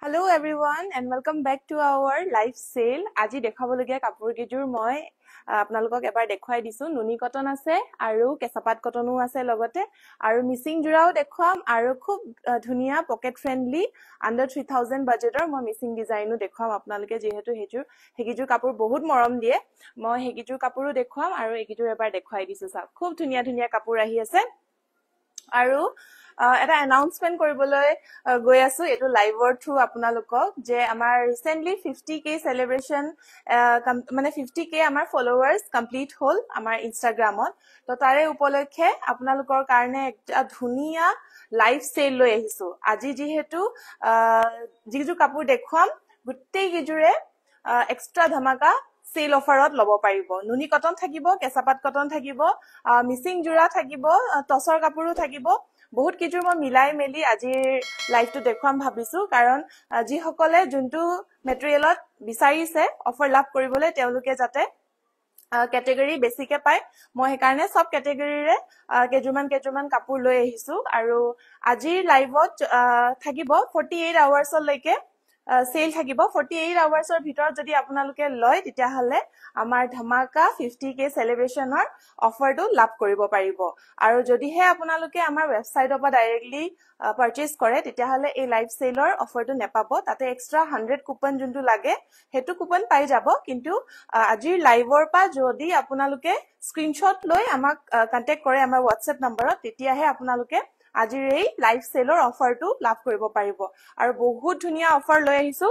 Hello everyone and welcome back to our live sale. আজি দেখাবলগীয়া কাপোৰ কিজুৰ মই আপোনালোকক এবাৰ দেখাই দিছো নুনি কটন আছে আৰু কেঁচাপাত কটনো আছে লগতে আৰু মিচিং জোৰাও দেখাম আৰু খুব ধুনিয়া পকেট ফ্ৰেন্ডলি আন্ডাৰ 3000 বাজেটৰ মই মিচিং ডিজাইনো দেখাম আপোনালোকে যেহেতু হেকিজুৰ কাপোৰ বহুত মৰম দিয়ে মই হেকিজুৰ কাপোৰো দেখাম আৰু একিজুৰ এবাৰ দেখাই দিছো চাওক খুব ধুনিয়া কাপোৰ আহি আছে আৰু এটা অ্যানাউন্সমেন্ট কৰিবলৈ গৈ আছো এটো লাইভৰ থ্ৰু আপোনালোকক যে আমাৰ ৰিসেন্টলি 50k সেলিব্ৰেশন মানে 50k আমাৰ ফলোৱাৰ্স কমপ্লিট হল আমাৰ ইনষ্টাগ্ৰামত তো তাৰে উপলক্ষে আপোনালোকৰ কাৰণে একটা ধুনিয়া লাইভ সেল লৈ আহিছো আজি যেহেতু যিজু কাপোৰ দেখুৱাম গুটেই গিজুৰে এক্সট্ৰা ধমাকা সেল অফাৰত লব পাৰিব নুনি কটন থাকিব কেঁচাপাত কটন থাকিব মিচিং জোৰা থাকিব টসৰ কাপোৰো থাকিব বহুত কিজুৰ মই মিলাই মেলি আজিৰ লাইভটো দেখুৱাম ভাবিছো কাৰণ যি সকলে যোনটো মেটেৰিয়েলত বিচাৰিছে অফাৰ লাভ কৰিবলৈ তেওঁলোকে যাতে কেটেগৰী বেছিকে পায় মই সেই কাৰণে সব কেটেগৰীৰে কেজুমান কাপোৰ লৈ আহিছো আৰু আজিৰ লাইভত থাকিব 48 আৱাৰ্ছৰ লৈকে সেল থাকিব 48 আৱাৰ্ছৰ ভিতৰত যদি আপোনালোকে লয় তেতিয়া হলে আমাৰ ধমাকা 50k সেলিব্ৰেশনৰ অফাৰটো লাভ কৰিব পাৰিব আৰু যদিহে আপোনালোকে আমাৰ ৱেবছাইটৰ পৰা ডাইৰেক্টলি পাৰচেজ কৰে তেতিয়া হলে এই লাইভ সেলৰ অফাৰটো নেপাব তাতে এক্সট্ৰা 100 কুপন যোনটো লাগে হেতু কুপন পাই যাব কিন্তু আজিৰ লাইভৰ পৰা যদি আপোনালোকে স্ক্ৰিনশ্বট লৈ আমাক কন্টাক্ট কৰে আমাৰ WhatsApp নম্বৰত তেতিয়াহে আপোনালোকে আজিৰ এই লাইভ সেলৰ অফাৰটো লাভ কৰিব পাৰিব আৰু বহুত ধুনিয়া অফাৰ লৈ আহিছো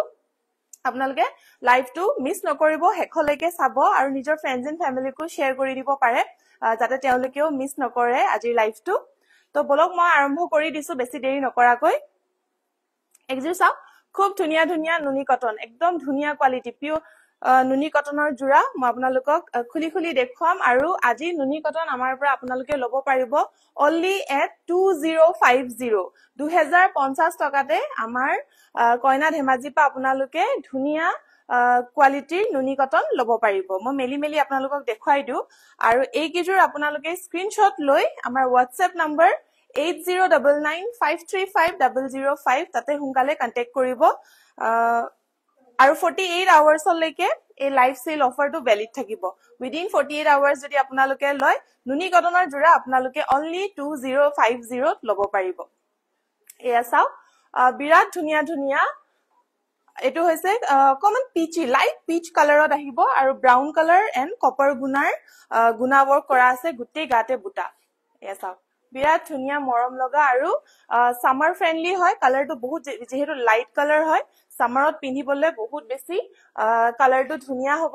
আপোনালোকে লাইভটো মিস নকৰিব হেখলৈকে চাব আৰু নিজৰ ফ্ৰেণ্ডছ এণ্ড ফ্যামিলিকো শেয়াৰ কৰি দিব পাৰে যাতে তেওঁলোকেও মিস নকৰে আজিৰ লাইভটো তো বলক মই আৰম্ভ কৰি দিছো বেছি দেৰি নকৰাকৈ একজু চাও খুব ধুনিয়া নুনি কটন একদম ধুনিয়া কোৱালিটি পিওৰ নুনি কটনৰ জোৰা মই আপোনালোকক খুলি দেখুৱাম আৰু আজি নুনি কটন আমাৰ পৰা আপোনালোকে লব পাৰিব only at 2050 2050 টকাতে আমাৰ কইনা ধেমাজি পা আপোনালোকে ধুনিয়া কোৱালিটিৰ নুনি কটন লব পাৰিব মই মেলি আপোনালোকক দেখুৱাই দিও আৰু এই কিজুৰ আপোনালোকে স্ক্ৰিনশ্বট লৈ আমাৰ WhatsApp নম্বৰ 8099535005 তাতে হুঙ্কালে কন্টাক্ট কৰিব আৰু 48 আৱাৰ্ছৰ লৈকে এই লাইভ সেল অফাৰটো ভ্যালিড থাকিব উইদিন 48 আৱাৰ্ছ যদি আপোনালোকে লয় নুনি কটনৰ জোৰা আপোনালোকে only 2050 লব পাৰিব এয়া চাও বিৰাট ধুনিয়া এটো হৈছে কমন পিচি লাইট পিচ কালাৰত আহিব আৰু ব্ৰাউন কালাৰ এন্ড কপাৰ গুনা ওয়াৰ্ক কৰা আছে গুটেই গাতে বুটা এয়া চাও বিৰাট ধুনিয়া মৰম লগা আৰু সামাৰ ফ্ৰেন্ডলি হয় কালাৰটো বহুত যেহেতু লাইট কালাৰ হয় সামাৰত পিন্ধিবলে বহুত বেছি কালাৰটো ধুনিয়া হ'ব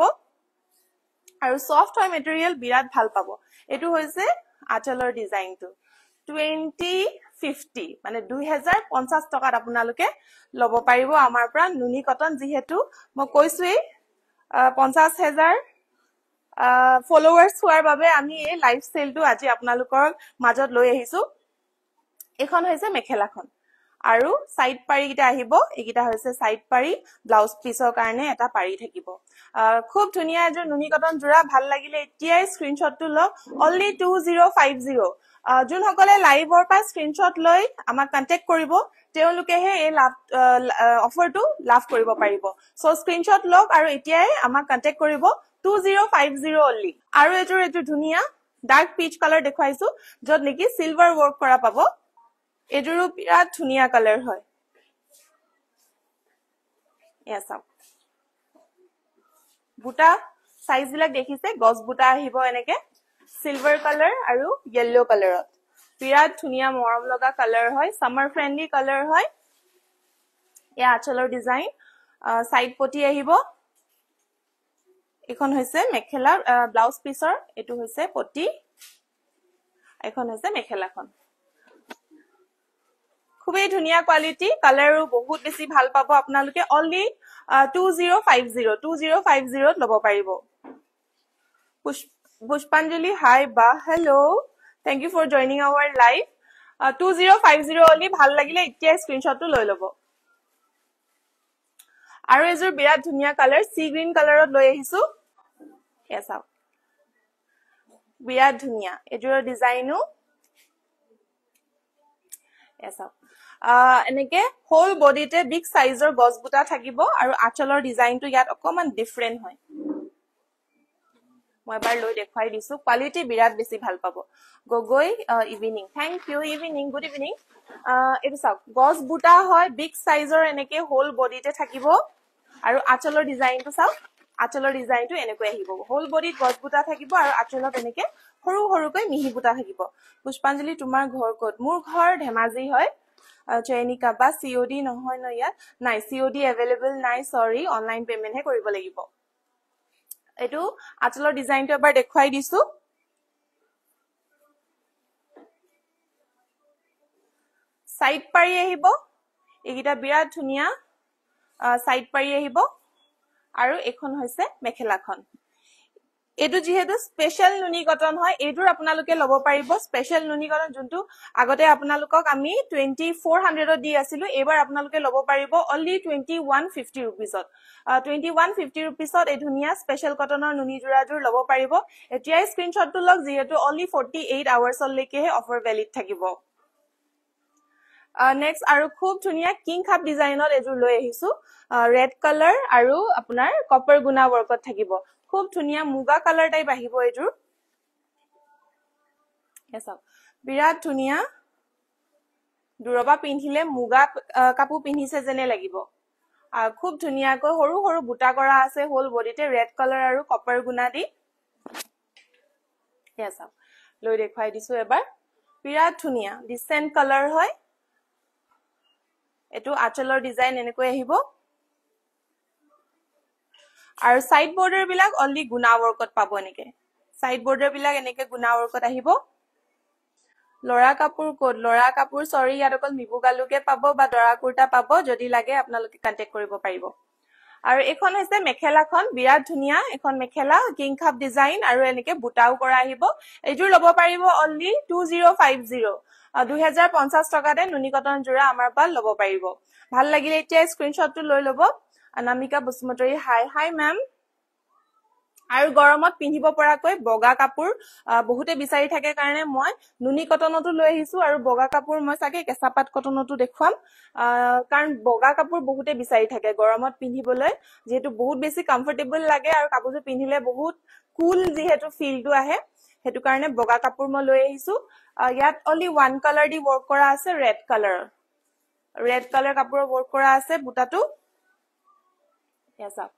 আৰু সফট হয় মেটেৰিয়েল বিৰাট ভাল পাব এটো হৈছে আঁচলৰ ডিজাইনটো 2050 মানে 2050 টকাত আপোনালোকে লব পাৰিব আমাৰ পৰা নুনি কটন যেহেতু মই কৈছোই 50000 ফলোৱাৰ্স হোৱাৰ বাবে আমি এই লাইভ সেলটো আজি আপোনালোকৰ মাজত লৈ আহিছো এখন হৈছে মেখেলাখন আৰু সাইড পাৰি গিটা আহিব এগিটা হৈছে সাইড পাৰি ব্লাউজ পিসৰ কাৰণে এটা পাৰি থাকিব খুব ধুনিয়া এজোৰ নুনি কটন জোৰা ভাল লাগিলে এতিয়াই স্ক্ৰিনশ্বটটো লওক only 2050 যোন সকলে লাইভৰ পৰা স্ক্ৰিনশ্বট লৈ আমাক কন্টাক্ট কৰিব তেওঁলোকেহে এই অফাৰটো লাভ কৰিব পাৰিব সো স্ক্ৰিনশ্বট লওক আৰু এতিয়াই আমাক কন্টাক্ট কৰিব 2050 only আৰু এজোৰ ধুনিয়া ডাৰ্ক পিচ কালাৰ দেখুৱাইছো যত নেকি সিলভাৰ ওয়াৰ্ক কৰা পাব এজোৰো বিৰাট ধুনিয়া কালাৰ হয় এসা বুটা সাইজ বিলাক দেখিছে গছ বুটা আহিব এনেকে সিলভাৰ কালাৰ আৰু ইয়েলো কালাৰত বিৰাট ধুনিয়া মৰম লগা কালাৰ হয় সামাৰ ফ্ৰেন্ডলি কালাৰ হয় এয়া আঁচলৰ ডিজাইন সাইড পটি আহিব এখন হৈছে মেখেলা ব্লাউজ পিসৰ এটো হৈছে পটি এখন হৈছে মেখেলাখন খুবই ধুনিয়া কোৱালিটি কালাৰো বহুত বেছি ভাল পাব আপোনালোকে only 2050 লব পাৰিব পুষ্পাঞ্জলি হাই বা hello thank you for joining our live 2050 only ভাল লাগিলে এতিয়া স্ক্ৰিনশ্বটটো লৈ লব আৰু এজোৰ বিৰাট ধুনিয়া কালাৰ সি গ্ৰীন কালাৰত লৈ আহিছো এসা বিৰাট ধুনিয়া এজোৰ ডিজাইনো এসা এনেকে হোল বডিতে বিগ সাইজৰ গছ বুটা থাকিব আৰু আঁচলৰ ডিজাইনটো ইয়াত অকমান ডিফাৰেন্ট হয় মই এবাৰ লৈ দেখুৱাই দিছো কোৱালিটি বিৰাট বেছি ভাল পাব Gogoi evening thank you evening good evening এটো চাওক গছ বুটা হয় বিগ সাইজৰ এনেকে হোল বডিতে থাকিব আৰু আঁচলৰ ডিজাইনটো চাওক আঁচলৰ ডিজাইনটো এনেকৈ আহিব হোল বডিত গছ বুটা থাকিব আৰু আঁচলত এনেকে সৰু সৰুকৈ মিহি বুটা থাকিব পুষ্পাঞ্জলি তোমাৰ ঘৰ ক'ত মোৰ ঘৰ ধেমাজি হয় চয়নিকা বা সিওডি নহয় ন ইয়াত নাই সিওডি अवेलेबल নাই সৰি অনলাইন পেমেন্ট হে কৰিব লাগিব এটো আঁচলৰ ডিজাইনটো এবাৰ দেখুৱাই দিছো সাইড পাৰি আহিব এইগিটা বিৰাট ধুনিয়া সাইড পাৰি আহিব আৰু এখন হৈছে মেখেলাখন এটো যেহেতু স্পেশাল নুনি কটন হয় এটোৰ আপোনালোকে লব পাৰিব স্পেশাল নুনি কটন যোনটো আগতে আপোনালোকক আমি 2400 দি আছিলো এবাৰ আপোনালোকে লব পাৰিব only 2150 rupeesত 2150 rupeesত এই ধুনিয়া স্পেশাল কটনৰ নুনি জোৰাজোৰ লব পাৰিব এতিয়া স্ক্ৰিনশ্বটটো লওক যেহেতু only 48 hours লৈকেহে অফাৰ ভ্যালিড থাকিব নেক্সট আৰু খুব ধুনিয়া কিং খাপ ডিজাইনত এজোৰ লৈ আহিছো ৰেড কালাৰ আৰু আপোনাৰ কপাৰ গুনা ওয়াৰ্কত থাকিব খুব ধুনিয়া মুগা কালাৰ টাইপ আহিব এজোৰ এসব বিৰাট ধুনিয়া দুৰবা পিন্ধিলে মুগা কাপু পিন্ধিছে যেনে লাগিব খুব ধুনিয়াকৈ সৰু সৰু বুটা কৰা আছে হোল বডিতে ৰেড কালাৰ আৰু কপাৰ গুনা দি এসব লৈ দেখুৱাই দিছো এবাৰ বিৰাট ধুনিয়া ডিসেন্ট কালাৰ হয় এটো আঁচলৰ ডিজাইন এনেকৈ আহিব আৰু সাইড বৰ্ডাৰ বিলাক অনলি গুনা ওয়াৰ্কত পাব এনেকে সাইড বৰ্ডাৰ বিলাক এনেকে গুনা ওয়াৰ্কত আহিব লৰা কাপোৰ কোড লৰা কাপোৰ সৰি ইয়াত অকল মিবু গালুকে পাব বা দৰা কুৰ্তা পাব যদি লাগে আপোনালোকে কন্টাক্ট কৰিব পাৰিব আৰু এখন হৈছে মেখেলাখন বিৰাট ধুনিয়া এখন মেখেলা কিং খাপ ডিজাইন আৰু এনেকে বুটাও কৰা আহিব এইজোৰ লব পাৰিব অনলি 2050 2050 টকাতে নুনি কটন জোৰা আমাৰ পা লব পাৰিব ভাল লাগিলে এতিয়া স্ক্ৰিনশ্বটটো লৈ লব অনামিকা বসুমতৰী হাই হাই মেম আৰু গৰমত পিন্ধিব পৰাকৈ বগা কাপোৰ বহুতে বিচাৰি থাকে কাৰণে মই নুনি কটনটো লৈ আহিছো আৰু বগা কাপোৰ মই সাকে কেঁচাপাত কটনটো দেখুৱাম কাৰণ বগা কাপোৰ বহুতে বিচাৰি থাকে গৰমত পিন্ধিবলৈ যেহেতু বহুত বেছি কমফৰ্টেবল লাগে আৰু কাপোৰটো পিন্ধিলে বহুত কুল যেহেতু ফিলটো আহে হেতু কাৰণে বগা কাপোৰ মই লৈ আহিছো ইয়াত only one color দি work কৰা আছে red color কাপোৰৰ work কৰা আছে বুটাটো এসব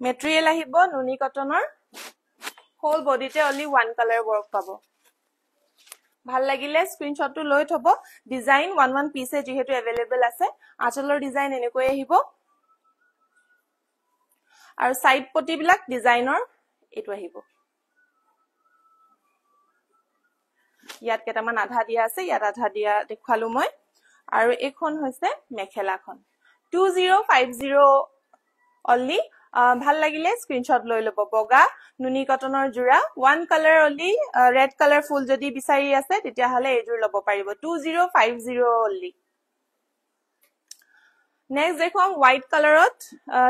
মেটেৰিয়েল আহিব নুনি কটনৰ হোল বডিতে only one color work পাব ভাল লাগিলে স্ক্ৰিনশ্বটটো লৈ থব ডিজাইন one পিছে যেহেতু अवेलेबल আছে আঁচলৰ ডিজাইন এনেকৈ আহিব আৰু সাইড পটি বিলাক ডিজাইনৰ এটো আহিব ইয়াত কেটামান আধা দিয়া আছে ইয়াত আধা দিয়া দেখুৱালো মই আৰু এখন হৈছে মেখেলাখন 2050 only ভাল লাগিলে স্ক্ৰিনশ্বট লৈ লব বগা নুনি কটনৰ জোৰা one color only red color ফুল যদি বিচাৰি আছে তেতিয়া হলে এজোৰ লব পাৰিব 2050 only নেক্সট দেখুৱাম হোৱাইট কালাৰত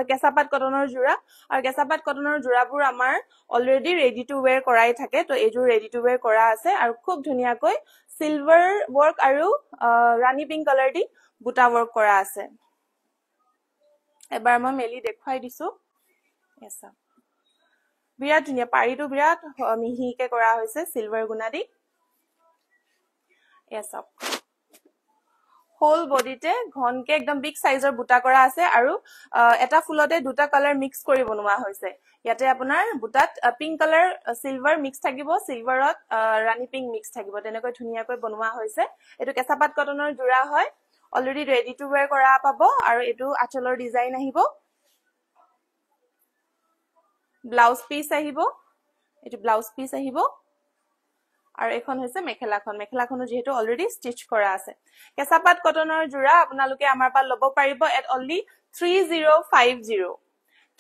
কেঁচাপাত কটনৰ জোৰা আৰু কেঁচাপাত কটনৰ জোৰাবোৰ আমাৰ অলৰেডি ৰেডি টু ওয়্যাৰ কৰাই থাকে তো এজোৰ ৰেডি টু ওয়্যাৰ কৰা আছে আৰু খুব ধুনিয়াকৈ সিলভাৰ ওয়াৰ্ক আৰু ৰানী পিংক কালাৰ দি বুটা ওয়াৰ্ক কৰা আছে এবাৰ মই মেলি দেখুৱাই দিছো এসা বিৰাট ধুনিয়া পাৰিটো বিৰাট মিহিকে কৰা হৈছে সিলভাৰ গুনা দি এসা হোল বডিতে ঘনকে একদম বিগ সাইজৰ বুটা কৰা আছে আৰু এটা ফুলতে দুটা কালাৰ মিক্স কৰি বনোৱা হৈছে ইয়াতে আপোনাৰ বুটাত পিংক কালাৰ সিলভাৰ মিক্স থাকিব সিলভাৰত ৰানী পিংক মিক্স থাকিব তেনেকৈ ধুনিয়াকৈ বনোৱা হৈছে এটো কেঁচাপাত কটনৰ জোৰা হয় অলৰেডি ৰেডি টু ওয়্যাৰ কৰা পাব আৰু এটো আঁচলৰ ডিজাইন আহিব ব্লাউজ পিস আহিব এটো ব্লাউজ পিস আহিব আৰু এখন হৈছে মেখেলাখনো যেহেতু অলৰেডি ষ্টিচ কৰা আছে কেঁচাপাত কটনৰ জোৰা আপোনালোকে আমাৰ পা লব পাৰিব এট only 3050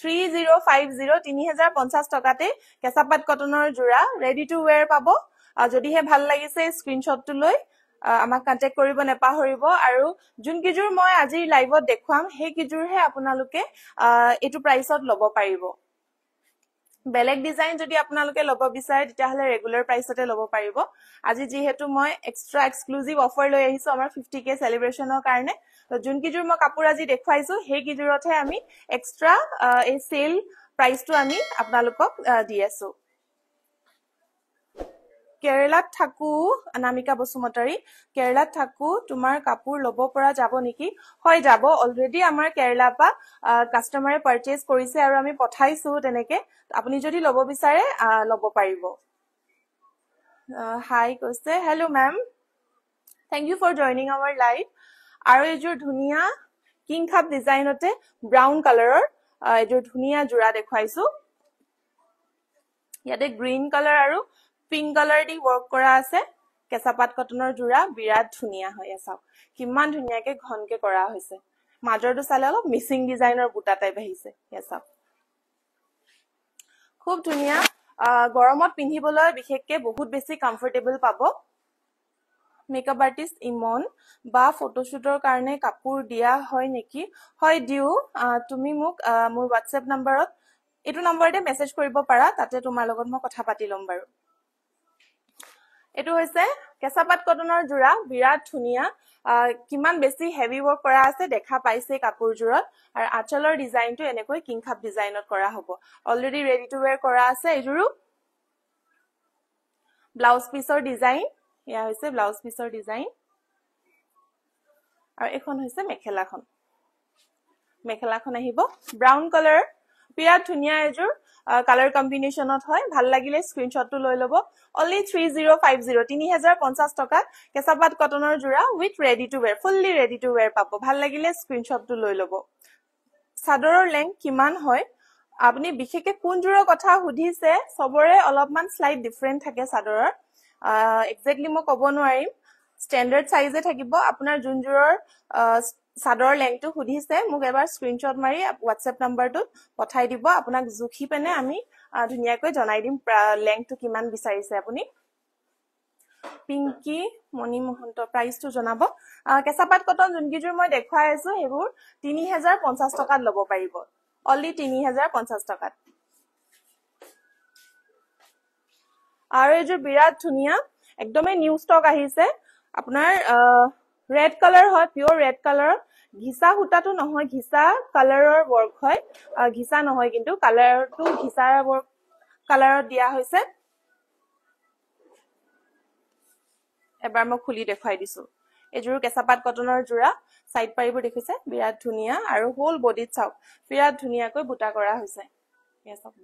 3050 টকাতে কেঁচাপাত কটনৰ জোৰা ৰেডি টু ওয়্যাৰ পাব যদিহে ভাল লাগিছে স্ক্ৰিনশ্বটটো লৈ আমাক কন্টাক্ট কৰিব নেপাহৰিব আৰু যোন কিজোৰ মই আজি লাইভত দেখুৱাম হে কিজোৰহে আপোনালোকে এটো প্ৰাইসত লব পাৰিব বেলেগ ডিজাইন যদি আপোনালোকে ল'ব বিচাৰে তেতিয়াহলে ৰেগুলাৰ প্ৰাইসতে ল'ব পাৰিব আজি যেহেতু মই এক্সট্ৰা এক্সক্লুসিভ অফাৰ লৈ আহিছো আমাৰ 50k সেলিব্ৰেশনৰ কাৰণে তো যোন কিজুৰ মই কাপোৰ আজি দেখুৱাইছো সেই কিজুৰতহে আমি এক্সট্ৰা এই সেল প্ৰাইসটো আমি আপোনালোকক দি আছো কেৰালাত থাকু অনামিকা বসুমতাৰী কেৰালাত থাকু তোমাৰ কাপোৰ ল'ব পৰা যাব নেকি হয় যাব অলৰেডি আমাৰ কেৰালা পা কাস্টমাৰে পাৰচেজ কৰিছে আৰু আমি পঠাইছো তেনেকে আপুনি যদি ল'ব বিচাৰে ল'ব পাৰিব হাই কৈছে hello' ma'am thank you for joining our live আৰু এজোৰ ধুনিয়া কিং খাপ ডিজাইনতে ব্ৰাউন কালাৰৰ এজোৰ ধুনিয়া জোৰা দেখুৱাইছো ইয়াতে গ্ৰীন কালাৰ আৰু পিংক কালাৰ দি ওয়াৰ্ক কৰা আছে কেঁচাপাত কটনৰ জোৰা বিৰাট ধুনিয়া হৈ আছে কিমান ধুনিয়াকে ঘনকে কৰা হৈছে মাজৰটো চালে অলপ মিছিং ডিজাইনৰ বুটা টাইপ আহিছে এসা খুব ধুনিয়া গৰমত পিন্ধিবলৈ বিশেষকে বহুত বেছি কমফৰ্টেবল পাব মেকআপ আৰ্টিষ্ট ইমন বা ফটোশুটৰ কাৰণে কাপোৰ দিয়া হয় নেকি হয় দিও তুমি মোক মোৰ WhatsApp নম্বৰত এটো নম্বৰতে মেসেজ কৰিব পাৰা তাতে তোমাৰ লগত মই কথা পাতি লম বাৰু এটো হৈছে কেঁচাপাত কটনৰ জোৰা বিৰাট ধুনিয়া কিমান বেছি হেভি ওয়াৰ্ক কৰা আছে দেখা পাইছে কাপোৰজোৰত আৰু আঁচলৰ ডিজাইনটো এনেকৈ কিং খাপ ডিজাইনত কৰা হ'ব অলৰেডি ৰেডি টু ওয়্যাৰ কৰা আছে এজোৰো ব্লাউজ পিসৰ ডিজাইন ইয়া হৈছে ব্লাউজ পিসৰ ডিজাইন আৰু এখন হৈছে মেখেলাখন আহিব ব্ৰাউন কালাৰ বিৰাট ধুনিয়া এজোৰ কালাৰ কম্বিনেশনত হয় ভাল লাগিলে স্ক্ৰিনশ্বটটো লৈ লব only 3050 3050 টকা কেঁচাপাত কটনৰ জোৰা with ready to where fully ready to where পাব ভাল লাগিলে স্ক্ৰিনশ্বটটো লৈ লব সাদৰৰ লেংথ কিমান হয় আপুনি বিশেষকে কোন জোৰৰ কথা সুধিছে সবৰে অলপমান স্লাইড ডিফাৰেন্ট থাকে সাদৰৰ এক্স্যাক্টলি মই ক'ব নোৱাৰিম স্ট্যান্ডাৰ্ড সাইজে থাকিব আপোনাৰ যোন জোৰৰ সাদৰ লেংথটো সুধিছে মোক এবাৰ স্ক্ৰিনশ্বট মাৰি WhatsApp নম্বৰটো পঠাই দিব আপোনাক জুখি পেনে আমি ধুনিয়াকৈ জনাই দিম লেংথটো কিমান বিচাৰিছে আপুনি পিংকি মনি মহন্ত প্ৰাইসটো জনাব কেঁচাপাত কটন যোনকিজোৰ মই দেখুৱাই আছো হেবোৰ 3050 টকাত ল'ব পাৰিব only 3050 টকাত আৰু এজোৰ বিৰাট ধুনিয়া একদমে নিউ ষ্টক আহিছে আপোনাৰ ৰেড কালাৰ হয় পিওৰ ৰেড কালাৰ ঘিসা হুটাটো নহয় ঘিসা কালাৰৰ ওয়াৰ্ক হয় ঘিসা নহয় কিন্তু কালাৰটো ঘিসাৰ ওয়াৰ্ক কালাৰত দিয়া হৈছে এবাৰ মই খুলি দেখুৱাই দিছো এজোৰ কেঁচাপাত কটনৰ জোৰা সাইড পাৰিবোৰ দেখিছে বিৰাট ধুনিয়া আৰু হোল বডিত চাওক বিৰাট ধুনিয়াকৈ বুটা কৰা হৈছে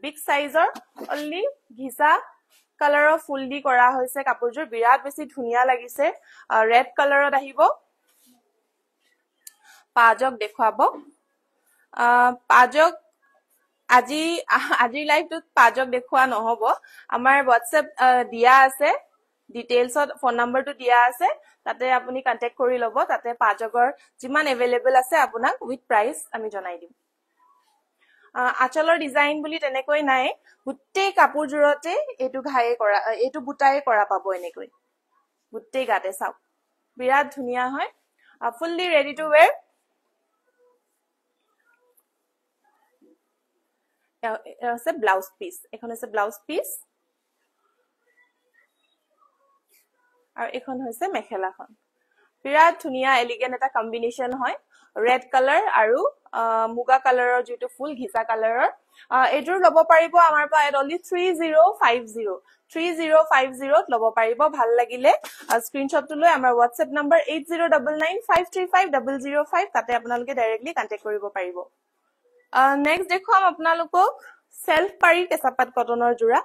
বিগ সাইজৰ only ঘিসা কালাৰৰ ফুল দি কৰা হৈছে কাপোৰজোৰ বিৰাট বেছি ধুনিয়া লাগিছে ৰেড কালাৰত আহিব পাজক দেখুৱাব পাজক আজি লাইভটোত পাজক দেখুৱা নহব আমাৰ WhatsApp দিয়া আছে ডিটেইলছত ফোন নম্বৰটো দিয়া আছে তাতে আপুনি কন্টাক্ট কৰি লব তাতে পাজকৰ যিমান এভেইলেবল আছে আপোনাক উইথ প্ৰাইস আমি জনাই দিম আঁচলৰ ডিজাইন বুলি তেনেকৈ নাই গুটেই কাপোৰজোৰতে এটো ঘায়ে কৰা এটো বুটায়ে কৰা পাব এনেকৈ গুটেই গাতে চাওক বিৰাট ধুনিয়া হয় ফুললি ৰেডি টু ওয়্যাৰ আছে ব্লাউজ পিস এখন আছে ব্লাউজ পিস আৰু এখন হৈছে মেখেলাখন বিৰাট ধুনিয়া এলিগেন্ট এটা কম্বিনেশন হয় ৰেড কালাৰ আৰু মুগা কালাৰৰ যেটো ফুল ঘিসা কালাৰৰ এজোৰ ল'ব পাৰিব আমাৰ পা only 3050 ল'ব পাৰিব ভাল লাগিলে স্ক্ৰিনশ্বটটো লৈ আমাৰ WhatsApp নম্বৰ 8099535005 তাতে আপোনালোকে ডাইৰেক্টলি কন্টাক্ট কৰিব পাৰিব নেক্সট দেখুৱাম আপোনালোকক সেলফ পাৰি কেঁচাপাত কটনৰ জোৰা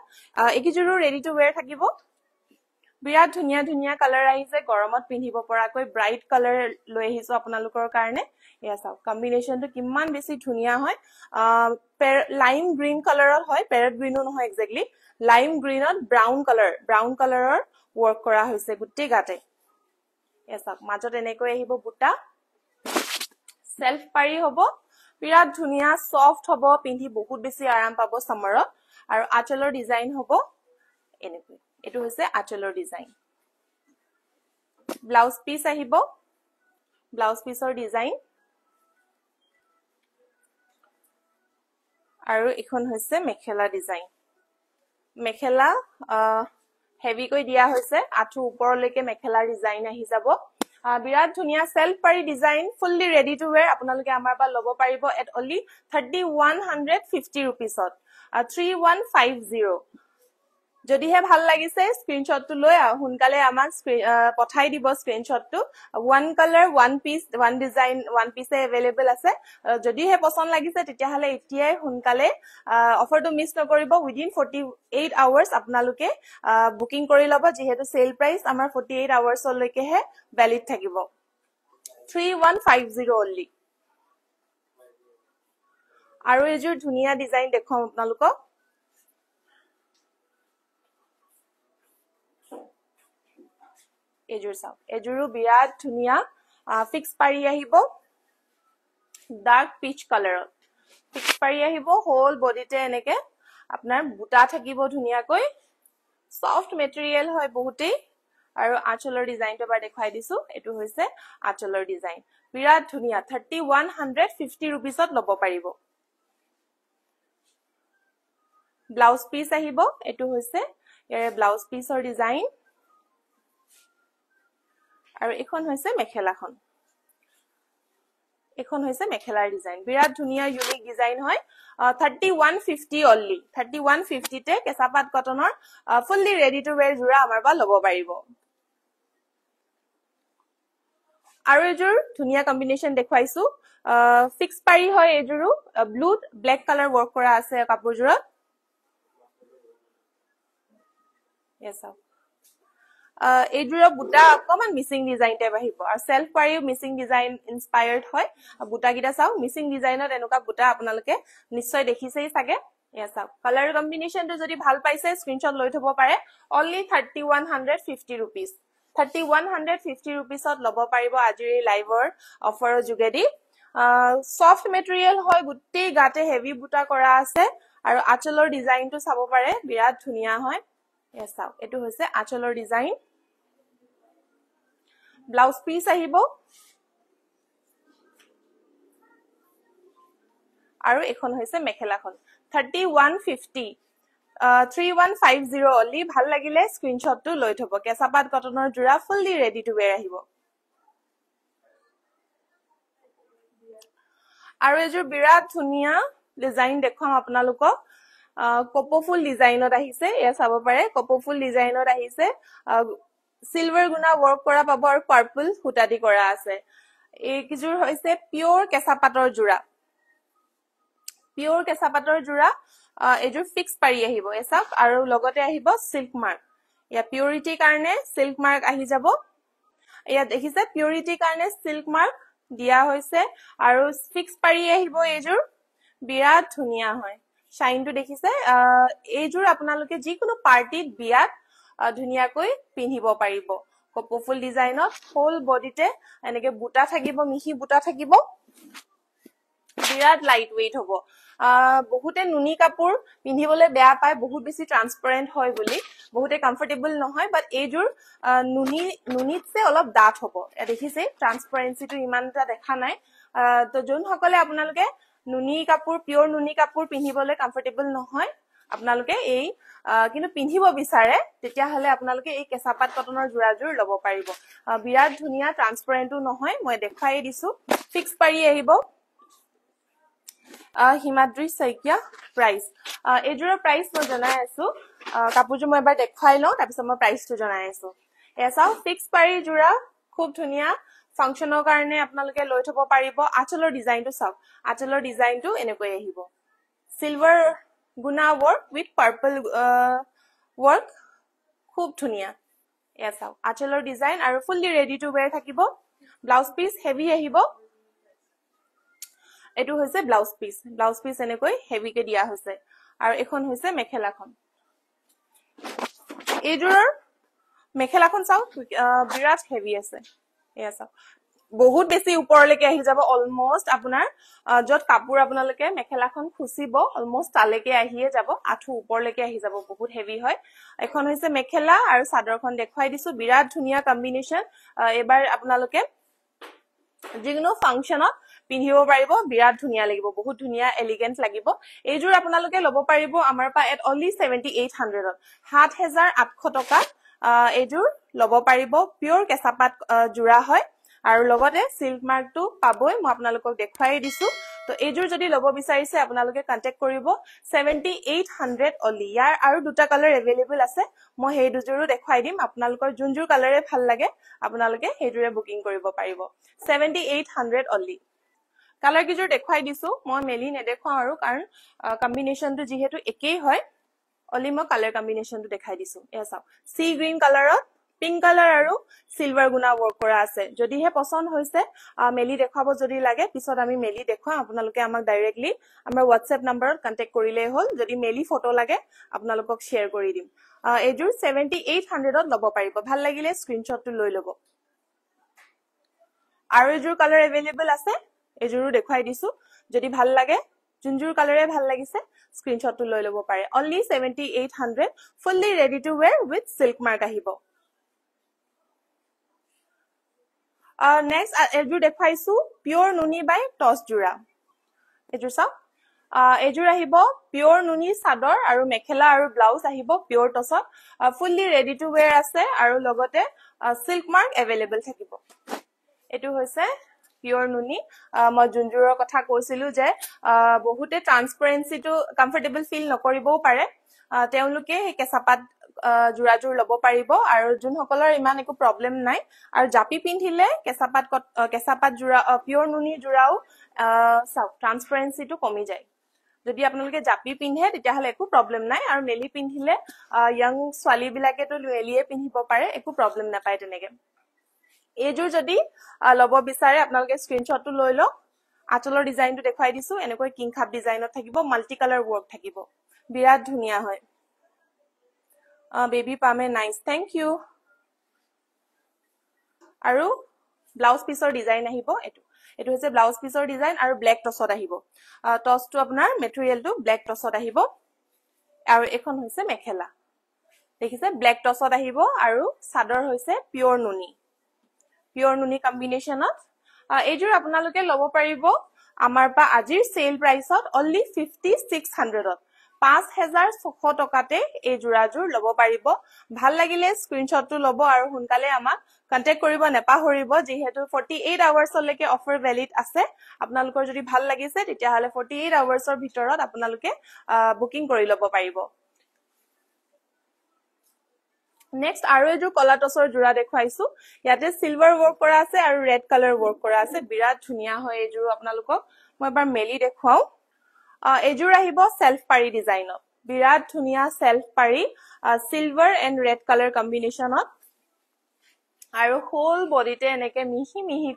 একিজোৰো ৰেডি টু ওয়্যাৰ থাকিব বিৰাট ধুনিয়া ধুনিয়া কালাৰ আহিছে গৰমত পিন্ধিব পৰাকৈ ব্ৰাইট কালাৰ লৈ আহিছো আপোনালোকৰ কাৰণে এয়া চাওক কম্বিনেশনটো কিমান বেছি ধুনিয়া হয় লাইম গ্ৰীন কালাৰত হয় প্যাৰেট গ্ৰীনো নহয় এক্স্যাক্টলি লাইম গ্ৰীনত ব্ৰাউন কালাৰৰ ওয়াৰ্ক কৰা হৈছে গুটেই গাতে এয়া চাওক মাজত এনেকৈ আহিব বুটা সেলফ পাৰি হ'ব বিৰাট ধুনিয়া সফট হ'ব পিন্ধি বহুত বেছি আৰাম পাব সামাৰত আৰু আঁচলৰ ডিজাইন হ'ব এনেকৈ এটো হৈছে আঁচলৰ ডিজাইন ব্লাউজ পিস আহিব ব্লাউজ পিসৰ ডিজাইন আৰু এখন হৈছে মেখেলা ডিজাইন মেখেলা হেভি কৈ দিয়া হৈছে আঠু ওপৰলৈকে মেখেলা ডিজাইন আহি যাব বিৰাট ধুনিয়া সেলফ পাৰি design fully ready to where আপোনালোকে আমাৰ পৰা ল'ব পাৰিব এট অনলি 3150 rupeesত 3150 যদিহে ভাল লাগিছে স্ক্ৰিনশ্বটটো লৈ হুনকালে আমাক পঠাই দিব স্ক্ৰিনশ্বটটো one colour one piece one design one পিসে अवेलेबल আছে যদিহে পছন্দ লাগিছে তেতিয়াহলে এতিয়াই হুনকালে অফাৰটো মিছ নকৰিব উইদিন 48 আৱাৰ্স আপোনালোকে বুকিং কৰি ল'ব যেহেতু সেল প্ৰাইস আমাৰ 48 আৱাৰ্স লৈকেহে ভ্যালিড থাকিব 3150 only আৰু এজোৰ ধুনিয়া ডিজাইন দেখুৱাম আপোনালোকক এজোৰ চাওক এজোৰো বিৰাট ধুনিয়া ফিক্স পাৰি আহিব ডাৰ্ক পিচ কালাৰত ফিক্স পাৰি আহিব হোল বডিতে এনেকে আপোনাৰ বুটা থাকিব ধুনিয়াকৈ সফট মেটেৰিয়েল হয় বহুতেই আৰু আঁচলৰ ডিজাইনটো এবাৰ দেখাই দিছো এটো হৈছে আঁচলৰ ডিজাইন বিৰাট ধুনিয়া 3150 rupeesত ল'ব পাৰিব ব্লাউজ পিস আহিব এটো হৈছে ইয়াৰ ব্লাউজ পিসৰ ডিজাইন আৰু এখন হৈছে মেখেলাখন এখন হৈছে মেখেলাৰ ডিজাইন বিৰাট ধুনিয়া ইউনিক ডিজাইন হয় 3150 only 3150 তে কেঁচাপাত কটনৰ ফুললি ৰেডি টু ওয়্যাৰ জোৰা আমাৰ বা ল'ব পাৰিব আৰু এজোৰ ধুনিয়া কম্বিনেশন দেখুৱাইছো ফিক্স পাৰি হয় এজোৰো ব্লু ব্ল্যাক কালাৰ ওয়াৰ্ক কৰা আছে কাপোৰজোৰত yes এজোৰ বুটা অকমান মিসিং ডিজাইন টাইপ আহিব আৰু সেলফ পাৰিও মিসিং ডিজাইন ইনস্পায়াৰ্ড হয় বুটা গিটা চাও মিসিং ডিজাইনত এনেকা বুটা আপোনালোকে নিশ্চয় দেখিছেই সাগে yes কালাৰ কম্বিনেশনটো যদি ভাল পাইছে স্ক্ৰিনশ্বট লৈ থব পাৰে only 3150 rupees 3150 rupeesত ল'ব পাৰিব আজিৰ এই লাইভৰ অফাৰৰ যোগেদি সফট মেটেৰিয়েল হয় গুটি গাতে হেভি বুটা কৰা আছে আৰু আঁচলৰ ডিজাইনটো চাব পাৰে বিৰাট ধুনিয়া হয় yes এটো হৈছে আঁচলৰ ডিজাইন ব্লাউজ পিস আহিব আৰু এখন হৈছে মেখেলাখন 3150 3150 only ভাল লাগিলে স্ক্ৰিনশ্বটটো লৈ থব কেঁচাপাত কটনৰ জোৰা ফুললি ৰেডি টু ওয়্যাৰ আহিব আৰু এজোৰ বিৰাট ধুনিয়া ডিজাইন দেখুৱাম আপোনালোকক কপোফুল ডিজাইনত আহিছে এয়া চাব পাৰে কপোফুল ডিজাইনত আহিছে সিলভাৰ গুনা ওয়াৰ্ক কৰা পাব আৰু পাৰ্পল হুটাদি কৰা আছে এই কিজোৰ হৈছে পিওৰ কেঁচাপাতৰ জোৰা পিওৰ কেঁচাপাতৰ জোৰা এজোৰ ফিক্স পাৰি আহিব এসাক আৰু লগতে আহিব সিল্ক মাৰ্ক ইয়া পিউৰিটি কাৰণে সিল্ক মাৰ্ক আহি যাব ইয়া দেখিছে পিউৰিটি কাৰণে সিল্ক মাৰ্ক দিয়া হৈছে আৰু ফিক্স পাৰি আহিব এজোৰ বিৰাট ধুনিয়া হয় শাইনটো দেখিছে এইজোৰ আপোনালোকে যিকোনো পাৰ্টিত বিয়াত ধুনিয়াকৈ পিন্ধিব পাৰিব কপোফুল ডিজাইনত হোল বডিতে এনেকে বুটা থাকিব মিহি বুটা থাকিব বিৰাট লাইট ওয়েট হ'ব বহুতে নুনি কাপোৰ পিন্ধিবলৈ বেয়া পায় বহুত বেছি ট্ৰান্সপাৰেন্ট হয় বুলি বহুতে কমফৰ্টেবল নহয় বাট এইজোৰ নুনিতছে অলপ ডাঠ হ'ব দেখিছে ট্ৰান্সপাৰেন্সিটো ইমানটা দেখা নাই তো যোন সকলে আপোনালোকে নুনি কাপোৰ পিওৰ নুনি কাপোৰ পিন্ধিবলৈ কমফৰ্টেবল নহয় আপোনালোকে এই কিন্তু পিন্ধিব বিচাৰে তেতিয়া হলে আপোনালোকে এই কেঁচাপাত কটনৰ জোৰাজোৰ ল'ব পাৰিব বিৰাট ধুনিয়া ট্ৰান্সপাৰেন্টও নহয় মই দেখাই দিছো ফিক্স পাৰি আহিব হিমাদ্ৰী শইকীয়া প্ৰাইস এজোৰৰ প্ৰাইস মই জনাই আছো কাপোৰজোৰ মই এবাৰ দেখাই লওঁ তাৰ পিছত মই প্ৰাইসটো জনাই আছো এসাও ফিক্স পাৰি জোৰা খুব ধুনিয়া ফাংশনৰ কাৰণে আপোনালোকে লৈ থব পাৰিব আঁচলৰ ডিজাইনটো চাওক আঁচলৰ ডিজাইনটো এনেকৈ আহিব সিলভাৰ গুনা ওয়াৰ্ক উইথ পাৰ্পল ওয়াৰ্ক খুব ধুনিয়া এয়া চাওক আঁচলৰ ডিজাইন আৰু ফুললি ৰেডি টু ওয়্যাৰ থাকিব ব্লাউজ পিস হেভি আহিব এটো হৈছে ব্লাউজ পিস এনেকৈ হেভি কে দিয়া হৈছে আৰু এখন হৈছে মেখেলাখন এইজোৰৰ মেখেলাখন চাওক বিৰাট হেভি আছে এয়া চাওক বহুত বেছি ওপৰলৈকে আহি যাব অলমোস্ট আপোনাৰ যত কাপোৰ আপোনালোকে মেখেলাখন খুচিব অলমোস্ট তালৈকে আহিয়ে যাব আঠু ওপৰলৈকে আহি যাব বহুত হেভি হয় এখন হৈছে মেখেলা আৰু চাদৰখন দেখুৱাই দিছো বিৰাট ধুনিয়া কম্বিনেশন এবাৰ আপোনালোকে যিকোনো ফাংশনত পিন্ধিব পাৰিব বিৰাট ধুনিয়া লাগিব বহুত ধুনিয়া এলিগেন্ট লাগিব এইজোৰ আপোনালোকে লব পাৰিব আমাৰ পা এট অনলি 7800 ত 7800 টকা এইজোৰ লব পাৰিব পিওৰ কেঁচাপাত জোৰা হয় আৰু লগতে সিল্ক মাৰ্কটো পাবই মই আপোনালোকক দেখুৱাই দিছো তো এইজোৰ যদি লব বিচাৰিছে আপোনালোকে কন্টাক্ট কৰিব 7800 অনলি ইয়াৰ আৰু দুটা কালাৰ अवेलेबल আছে মই সেই দুজোৰো দেখুৱাই দিম আপোনালোকৰ যোনজোৰ কালাৰে ভাল লাগে আপোনালোকে সেইজোৰে বুকিং কৰিব পাৰিব 7800 অনলি কালাৰ কিজোৰ দেখুৱাই দিছো মই মেলি নেদেখাও আৰু কাৰণ কম্বিনেশনটো যেহেতু একেই হয় অনলি মই কালাৰ কম্বিনেশনটো দেখাই দিছো এয়া চাও সি গ্ৰীন কালাৰত পিংক কালাৰ আৰু সিলভাৰ গুনা ওয়াৰ্ক কৰা আছে যদিহে পছন্দ হৈছে মেলি দেখাব যদি লাগে পিছত আমি মেলি দেখুৱা আপোনালোকে আমাক ডাইৰেক্টলি আমাৰ WhatsApp নম্বৰত কন্টাক্ট কৰিলে হ'ল যদি মেলি ফটো লাগে আপোনালোকক শেয়াৰ কৰি দিম এইজোৰ 7800 ত লব পাৰিব ভাল লাগিলে স্ক্ৰিনশ্বটটো লৈ লব আৰু এইজোৰ কালাৰ अवेलेबल আছে এইজোৰো দেখুৱাই দিছো যদি ভাল লাগে যোনজোৰ কালাৰে ভাল লাগিছে স্ক্ৰিনশ্বটটো লৈ লব পাৰে only 7800 fully ready to wear with silk mark আহিব next এইজোৰ দেখাইছো পিওৰ নুনি বাই টস জোৰা এইজোৰ চাও এইজোৰ আহিব পিওৰ নুনি সাদৰ আৰু মেখেলা আৰু ব্লাউজ আহিব pure টসত fully ready to wear আছে আৰু লগতে silk mark अवेलेबल থাকিব এটো হৈছে পিওৰ নুনি মই জুনজুৰৰ কথা কৈছিলো যে বহুতে ট্ৰান্সপাৰেন্সিটো কমফৰ্টেবল ফিল নকৰিবও পাৰে তেওঁলোকে কেঁচাপাত জোৰাজোৰ লব পাৰিব আৰু যোনসকলৰ ইমান একো প্ৰবলেম নাই আৰু জাপি পিন্ধিলে কেঁচাপাত জোৰা পিওৰ নুনি জোৰাও চাও ট্ৰান্সপাৰেন্সিটো কমি যায় যদি আপোনালোকে জাপি পিন্ধে তেতিয়া হলে একো প্ৰবলেম নাই আৰু মেলি পিন্ধিলে ইয়াং ছোৱালী বিলাকেটো মেলিয়ে পিন্ধিব পাৰে একো প্ৰবলেম নাপায় তেনেকে এইজোৰ যদি লব বিচাৰে আপোনালোকে স্ক্ৰিনশ্বটটো লৈ লওক আঁচলৰ ডিজাইনটো দেখুৱাই দিছো এনেকৈ কিং খাপ ডিজাইনত থাকিব মাল্টি কালাৰ ওয়াৰ্ক থাকিব বিৰাট ধুনিয়া হয় বেবি পামে নাইস থ্যাংক ইউ আৰু ব্লাউজ পিসৰ ডিজাইন আহিব এটো হৈছে ব্লাউজ পিসৰ ডিজাইন আৰু ব্ল্যাক টসত আহিব টসটো আপোনাৰ মেটেৰিয়েলটো ব্ল্যাক টসত আহিব আৰু এখন হৈছে মেখেলা দেখিছে ব্ল্যাক টসত আহিব আৰু সাদৰ হৈছে পিওৰ নুনি কম্বিনেশনত এইজোৰ আপোনালোকে লব পাৰিব আমাৰ পা আজিৰ সেল প্ৰাইসত অনলি 5600 ত 5600 টকাতে এই জোৰাজোৰ লব পাৰিব ভাল লাগিলে স্ক্ৰিনশ্বটটো লব আৰু হুনকালে আমাক কন্টাক্ট কৰিব নেপাহৰিব যেহেতু 48 আৱাৰ্ছলৈকে অফাৰ ভ্যালিড আছে আপোনালোকৰ যদি ভাল লাগিছে তেতিয়া হলে 48 আৱাৰ্ছৰ ভিতৰত আপোনালোকে বুকিং কৰি লব পাৰিব নেক্সট আৰু এজোৰ কলা টসৰ জোৰা দেখুৱাইছো ইয়াতে সিলভাৰ ওয়াৰ্ক কৰা আছে আৰু ৰেড কালাৰ ওয়াৰ্ক কৰা আছে বিৰাট ধুনিয়া হয় এইজোৰ আপোনালোকক মই এবাৰ মেলি দেখুৱাও এইজোৰ আহিব সেলফ পাৰি ডিজাইনত বিৰাট ধুনিয়া সেলফ পাৰি সিলভাৰ এণ্ড ৰেড কালাৰ কম্বিনেশনত আৰু হোল বডিতে এনেকে মিহি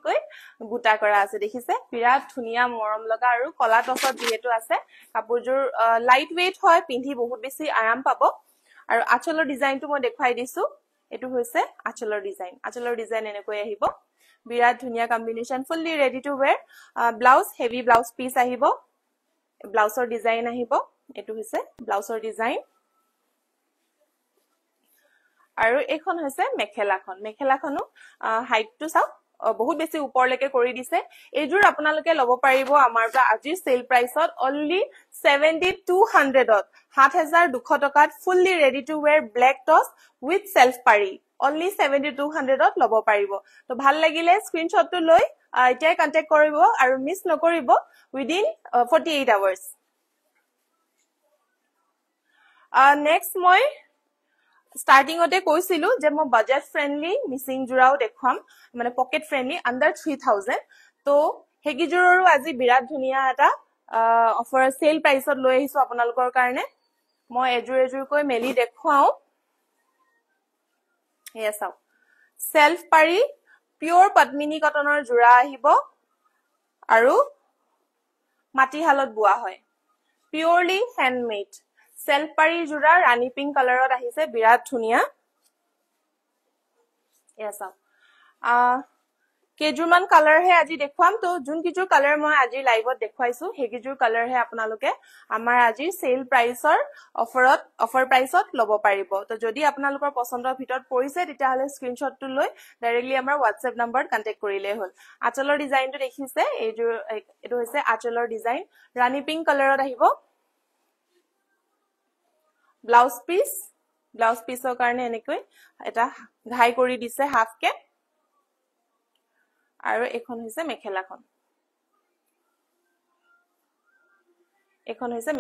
বুটা কৰা আছে দেখিছে বিৰাট ধুনিয়া মৰম লগা আৰু কলা টসত যেহেতু আছে কাপোৰজোৰ লাইট ওয়েট হয় পিন্ধি বহুত বেছি আৰাম পাব আৰু আঁচলৰ ডিজাইনটো মই দেখুৱাই দিছো এটো হৈছে আঁচলৰ ডিজাইন এনেকৈ আহিব বিৰাট ধুনিয়া combination fully ready to wear blouse heavy blouse piece আহিব ব্লাউজৰ ডিজাইন আহিব এটো হৈছে ব্লাউজৰ ডিজাইন আৰু এখন হৈছে মেখেলাখনো হাইটটো চাও বহুত বেছি ওপৰলৈকে কৰি দিছে এইজোৰ আপোনালোকে লব পাৰিব আমাৰ পৰা আজিৰ সেল প্ৰাইসত অনলি 7200 ত 7200 টকাত fully ready to wear black toss with self পাৰি অনলি 7200 ত লব পাৰিব তো ভাল লাগিলে স্ক্ৰিনশ্বটটো লৈ এতিয়াই কন্টাক্ট কৰিব আৰু মিছ নকৰিব উইদিন 48 আৱাৰ্ছ নেক্সট মই স্টাৰ্টিংতে কৈছিলো যে মই বাজেট ফ্ৰেন্ডলি মিসিং জোৰাও দেখুৱাম মানে পকেট ফ্ৰেন্ডলি আন্ডাৰ 3000 তো হেগি জোৰৰো আজি বিৰাট ধুনিয়া এটা অফাৰ সেল প্ৰাইসত লৈ আহিছো আপোনালোকৰ কাৰণে মই এজোৰ কৈ মেলি দেখুৱাও এয়া চাও সেলফ পাৰি পিওৰ পদ্মিনী কটনৰ জোৰা আহিব আৰু মাটিহালত বোৱা হয় পিওৰলি হ্যান্ডমেড সেলফ পাৰি জোৰা ৰাণী পিংক কালাৰত আহিছে বিৰাট ধুনিয়া এয়া চাও কেজুৰমান কালাৰ হে আজি দেখুৱাম তো যোন কিজুৰ কালাৰ মই আজি লাইভত দেখুৱাইছো হে কিজুৰ কালাৰ হে আপোনালোকে আমাৰ আজি সেল প্ৰাইসৰ অফাৰ প্ৰাইসত লব পাৰিব তো যদি আপোনালোকৰ পছন্দৰ ভিতৰত পৰিছে তেতিয়া হলে স্ক্ৰিনশ্বটটো লৈ ডাইৰেক্টলি আমাৰ WhatsApp নম্বৰত কন্টাক্ট কৰিলে হ'ল আঁচলৰ ডিজাইনটো দেখিছে এইটো হৈছে আঁচলৰ ডিজাইন ৰাণী পিংক কালাৰত আহিব ব্লাউজ পিসৰ কাৰণে এনেকৈ এটা ঘাই কৰি দিছে হাফ কে আৰু এখন হৈছে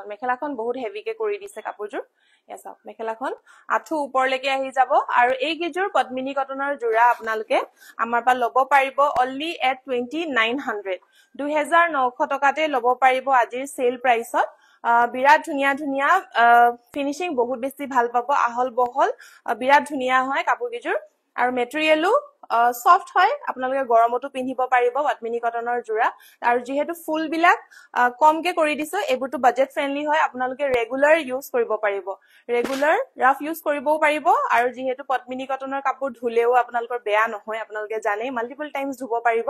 মেখেলাখন বহুত হেভিকে কৰি দিছে কাপোৰজোৰ এসা মেখেলাখন আঠু ওপৰলৈকে আহি যাব আৰু এই গিজুৰ পদ্মিনী কটনৰ জোৰা আপোনালোকে আমাৰ পা লব পাৰিব only at 2900 2900 টকাতে লব পাৰিব আজিৰ সেল প্ৰাইসত বিৰাট ধুনিয়া ফিনিশিং বহুত বেছি ভাল পাব আহল বহল বিৰাট ধুনিয়া হয় কাপোৰ গিজুৰ আৰু মেটেৰিয়েলও সফট হয় আপোনালোকে গৰমতো পিন্ধিব পাৰিব পদ্মিনী কটনৰ জোৰা আৰু যেহেতু ফুল বিলাক কমকে কৰি দিছো এবোৰটো বাজেট ফ্ৰেন্ডলি হয় আপোনালোকে ৰেগুলাৰ ইউজ কৰিব পাৰিব ৰেগুলাৰ ৰাফ ইউজ কৰিবও পাৰিব আৰু যেহেতু পদ্মিনী কটনৰ কাপোৰ ধুলেও আপোনালোকৰ বেয়া নহয় আপোনালোকে জানে মাল্টিপল টাইমছ ধুব পাৰিব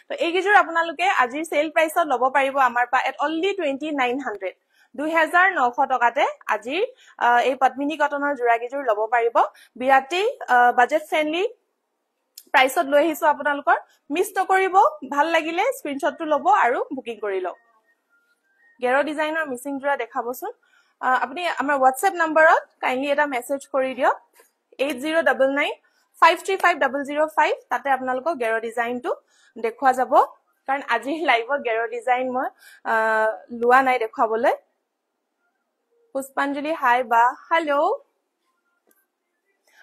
তো এই গিজুৰ আপোনালোকে আজি সেল প্ৰাইসত লব পাৰিব আমাৰ পা at only 2900 2900 টকাতে আজি এই পদ্মিনী কটনৰ জোৰা গিজুৰ লব পাৰিব বিৰাটেই বাজেট ফ্ৰেন্ডলি প্ৰাইসত লৈ আহিছো আপোনালোকৰ মিছ নকৰিব ভাল লাগিলে স্ক্ৰিনশ্বটটো লব আৰু বুকিং কৰি লওক গেৰো ডিজাইনৰ মিসিং জোৰা দেখাবচোন আপুনি আমাৰ WhatsApp নম্বৰত কাইন্ডলি এটা মেসেজ কৰি দিয়ক 8099535005 তাতে আপোনালোকক গেৰো ডিজাইনটো দেখুৱা যাব কাৰণ আজি লাইভত গেৰো ডিজাইন মই লোৱা নাই দেখুৱাবলৈ পুষ্পাঞ্জলি হাই বা হেল্ল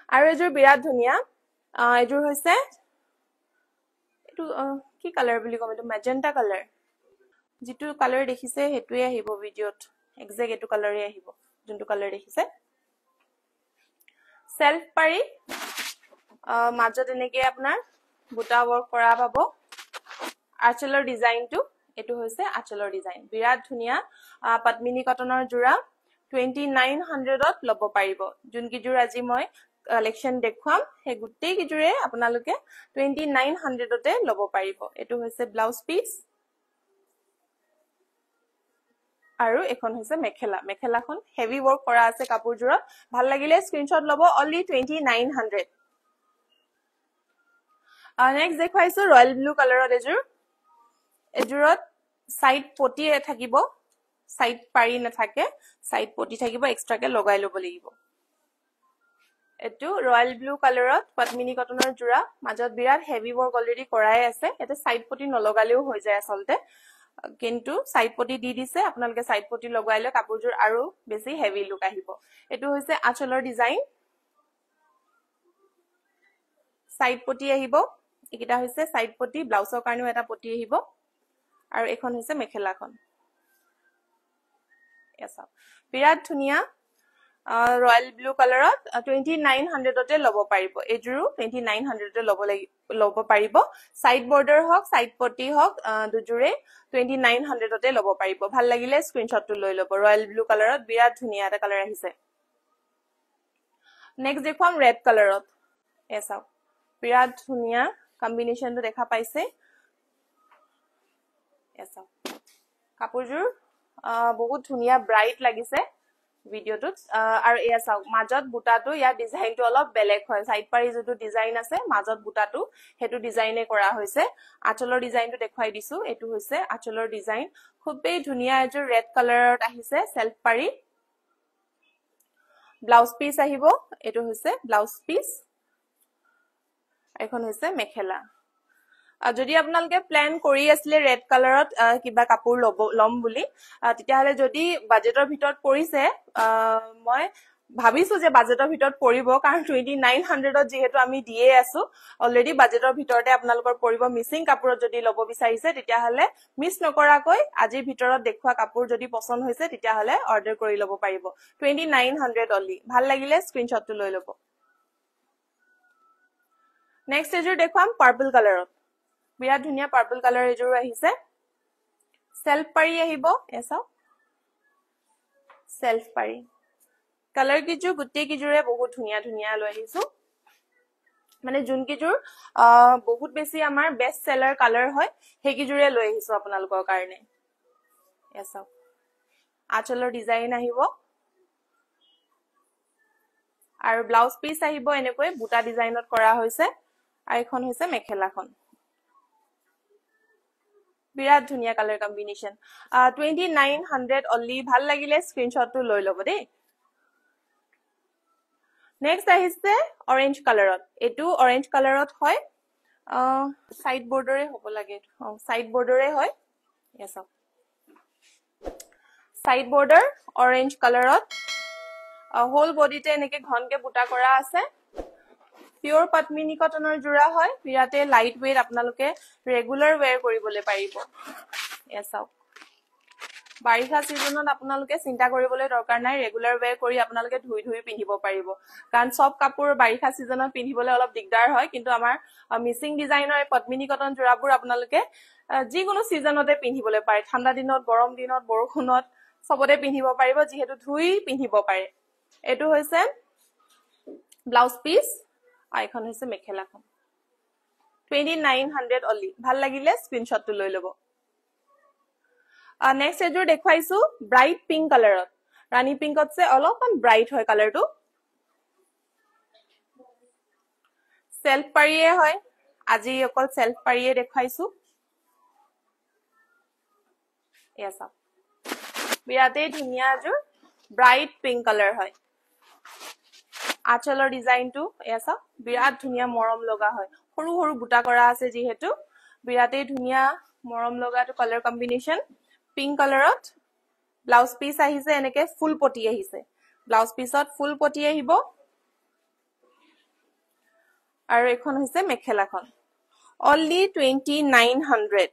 আৰু এজোৰ বিৰাট ধুনিয়া এজোৰ হৈছে এটো কি কালাৰ বুলি কম এটো মেজেন্টা কালাৰ যেটো কালাৰ দেখিছে হেতুৱে আহিব ভিডিওত এক্সাক্ট এটো কালাৰে আহিব যোনটো কালাৰ দেখিছে সেলফ পাৰি মাজত এনেকে আপোনাৰ বুটা ওয়াৰ্ক কৰা পাব আঁচলৰ ডিজাইনটো এটো হৈছে আঁচলৰ ডিজাইন বিৰাট ধুনিয়া পদ্মিনী কটনৰ জোৰা 2900 ত লব পাৰিব যোন কিজুৰ আজি মই কালেকশন দেখুৱাম হে গুটেই কিজুৰে আপোনালোকে 2900 তে লব পাৰিব এটো হৈছে ব্লাউজ পিস আৰু এখন হৈছে মেখেলাখন হেভি ওয়াৰ্ক কৰা আছে কাপোৰজোৰত ভাল লাগিলে স্ক্ৰিনশ্বট লব only 2900 নেক্সট দেখুৱাইছো ৰয়্যাল ব্লু কালাৰত এজোৰত সাইড পটি থাকিব সাইড পাৰি নাথাকে সাইড পটি থাকিব এক্সট্ৰাকে লগাই লব লাগিব এটো ৰয়্যাল ব্লু কালাৰত পদ্মিনী কটনৰ জোৰা মাজত বিৰাট হেভি ওয়াৰ্ক অলৰেডি কৰাই আছে এতে সাইড পটি নলগালেও হৈ যায় আসলতে কিন্তু সাইড পটি দি দিছে আপোনালোকে সাইড পটি লগাইলে কাপোৰজোৰ আৰু বেছি হেভি লুক আহিব এটো হৈছে আঁচলৰ ডিজাইন সাইড পটি আহিব একিটা হৈছে সাইড পটি ব্লাউজৰ কাৰণেও এটা পটি আহিব আৰু এখন হৈছে মেখেলাখন এসা বিৰাট ধুনিয়া ৰয়্যাল ব্লু কালাৰত 2900 তে লব পাৰিব এজুৰু 2900 তে লব পাৰিব সাইড বৰ্ডাৰ হক সাইড পটি হক দুজুৰে 2900 তে লব পাৰিব ভাল লাগিলে স্ক্ৰিনশ্বটটো লৈ লব ৰয়্যাল ব্লু কালাৰত বিৰাট ধুনিয়া এটা কালাৰ আহিছে নেক্সট দেখুৱাম ৰেড কালাৰত এসা বিৰাট ধুনিয়া কম্বিনেশনটো দেখা পাইছে এসা কাপোৰজোৰ বহুত ধুনিয়া ব্ৰাইট লাগিছে ভিডিওটোত আৰু এয়া চাওক মাজত বুটাটো ইয়া ডিজাইনটো অলপ বেলেগ হয় সাইড পাৰি যেটো ডিজাইন আছে মাজত বুটাটো হেতু ডিজাইনে কৰা হৈছে আঁচলৰ ডিজাইনটো দেখাই দিছো এটো হৈছে আঁচলৰ ডিজাইন খুবেই ধুনিয়া এজোৰ ৰেড কালাৰত আহিছে সেলফ পাৰি ব্লাউজ পিস আহিব এটো হৈছে ব্লাউজ পিস এখন হৈছে মেখেলা যদি আপোনালোকে প্ল্যান কৰি আছিল ৰেড কালাৰত কিবা কাপোৰ লম বুলি তেতিয়া হলে যদি বাজেটৰ ভিতৰত পৰিছে মই ভাবিছো যে বাজেটৰ ভিতৰত পৰিব কাৰণ 2900 ত যেহেতু আমি দিয়ে আছো অলৰেডি বাজেটৰ ভিতৰতে আপোনালোকৰ পৰিব মিসিং কাপোৰত যদি লব বিচাৰিছে তেতিয়া হলে মিস নকৰাকৈ আজিৰ ভিতৰত দেখুৱা কাপোৰ যদি পছন্দ হৈছে তেতিয়া হলে অৰ্ডাৰ কৰি লব পাৰিব 2900 অনলি ভাল লাগিলে স্ক্ৰিনশ্বটটো লৈ লব নেক্সট এজোৰ দেখুৱাম পাৰ্পল কালাৰত বিৰাট ধুনিয়া পাৰ্পল কালাৰ এজোৰ আহিছে সেলফ পাৰি আহিব এসা সেলফ পাৰি কালাৰ কিজু গুটেই কিজুৰে বহুত ধুনিয়া লৈ আহিছো মানে যোনকিজোৰ বহুত বেছি আমাৰ বেষ্ট সেলাৰ কালাৰ হয় সেইকিজোৰে লৈ আহিছো আপোনালোকৰ কাৰণে এসা আঁচলৰ ডিজাইন আহিব আৰু ব্লাউজ পিস আহিব এনেকৈ বুটা ডিজাইনত কৰা হৈছে আৰু এখন হৈছে মেখেলাখন বিৰাট ধুনিয়া কালাৰ কম্বিনেশন 2900 অনলি ভাল লাগিলে স্ক্ৰিনশ্বটটো লৈ ল'ব দেই নেক্সট আহিছে অৰেঞ্জ কালাৰত এটো অৰেঞ্জ কালাৰত হয় সাইড বৰ্ডাৰে হ'ব লাগে সাইড বৰ্ডাৰে হয় এসা সাইড বৰ্ডাৰ অৰেঞ্জ কালাৰত হোল বডিতে এনেকে ঘনকে বুটা কৰা আছে পিওৰ পটমিনী কটনৰ জোৰা হয় বিৰাতে লাইট ওয়েট আপোনালোকে ৰেগুলাৰ ওয়্যাৰ কৰিবলৈ পাৰিব এসা বাৰিষা সিজনত আপোনালোকে চিন্তা কৰিবলৈ দৰকাৰ নাই ৰেগুলাৰ ওয়্যাৰ কৰি আপোনালোকে ধুই ধুই পিন্ধিব পাৰিব কাৰণ সব কাপোৰ বাৰিষা সিজনত পিন্ধিবলৈ অলপ দিগদাৰ হয় কিন্তু আমাৰ মিচিং ডিজাইনৰ পটমিনী কটন জোৰাবোৰ আপোনালোকে যিকোনো সিজনতে পিন্ধিবলৈ পাৰে ঠাণ্ডা দিনত গৰম দিনত বৰষুণত সবতে পিন্ধিব পাৰিব যিহেতু ধুই পিন্ধিব পাৰে এটো হৈছে ব্লাউজ পিস আৰু এখন হৈছে মেখেলাখন 2900 অনলি ভাল লাগিলে স্ক্ৰিনশ্বটটো লৈ ল'ব নেক্সট এজোৰ দেখুৱাইছো ব্ৰাইট পিংক কালাৰত ৰাণী পিংকত সে অলপমান ব্ৰাইট হয় কালাৰটো সেলফ পাৰিয়ে হয় আজি অকল সেলফ পাৰিয়ে দেখুৱাইছো এসা বিৰাতে ধুনিয়া এজোৰ ব্ৰাইট পিংক কালাৰ হয় আঁচলৰ ডিজাইনটো এসা বিৰাট ধুনিয়া মৰম লগা হয় সৰু সৰু বুটা কৰা আছে যিহেতু বিৰাতে ধুনিয়া মৰম লগাটো কালাৰ কম্বিনেশন পিংক কালাৰত ব্লাউজ পিস আহিছে এনেকে ফুল পটি আহিছে ব্লাউজ পিসত ফুল পটি আহিব আৰু এখন হৈছে মেখেলাখন অনলি 2900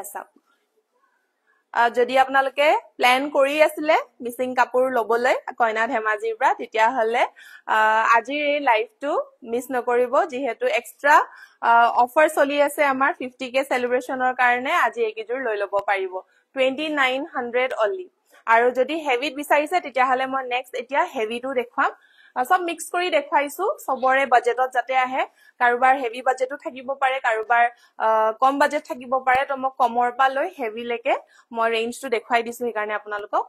এসা যদি আপোনালোকে প্ল্যান কৰি আছিলে মিসিং কাপোৰ লবলৈ কইনা ধেমাজিৰ পৰা তেতিয়া হলে আজিৰ এই লাইভটো মিস নকৰিব যেহেতু এক্সট্ৰা অফাৰ চলি আছে আমাৰ 50k সেলিব্ৰেশনৰ কাৰণে আজি একিজোৰ লৈ ল'ব পাৰিব 2900 অনলি আৰু যদি হেভিত বিচাৰিছে তেতিয়া হলে মই নেক্সট এতিয়া হেভিটো দেখুৱাম সব মিক্স কৰি দেখুৱাইছো সবৰে বাজেটত যাতে আহে কাৰোবাৰ হেভি বাজেটো থাকিব পাৰে কাৰোবাৰ কম বাজেট থাকিব পাৰে তো মই কমৰ পা লৈ হেভি লেকে মই ৰেঞ্জটো দেখুৱাই দিছো সেই কাৰণে আপোনালোকক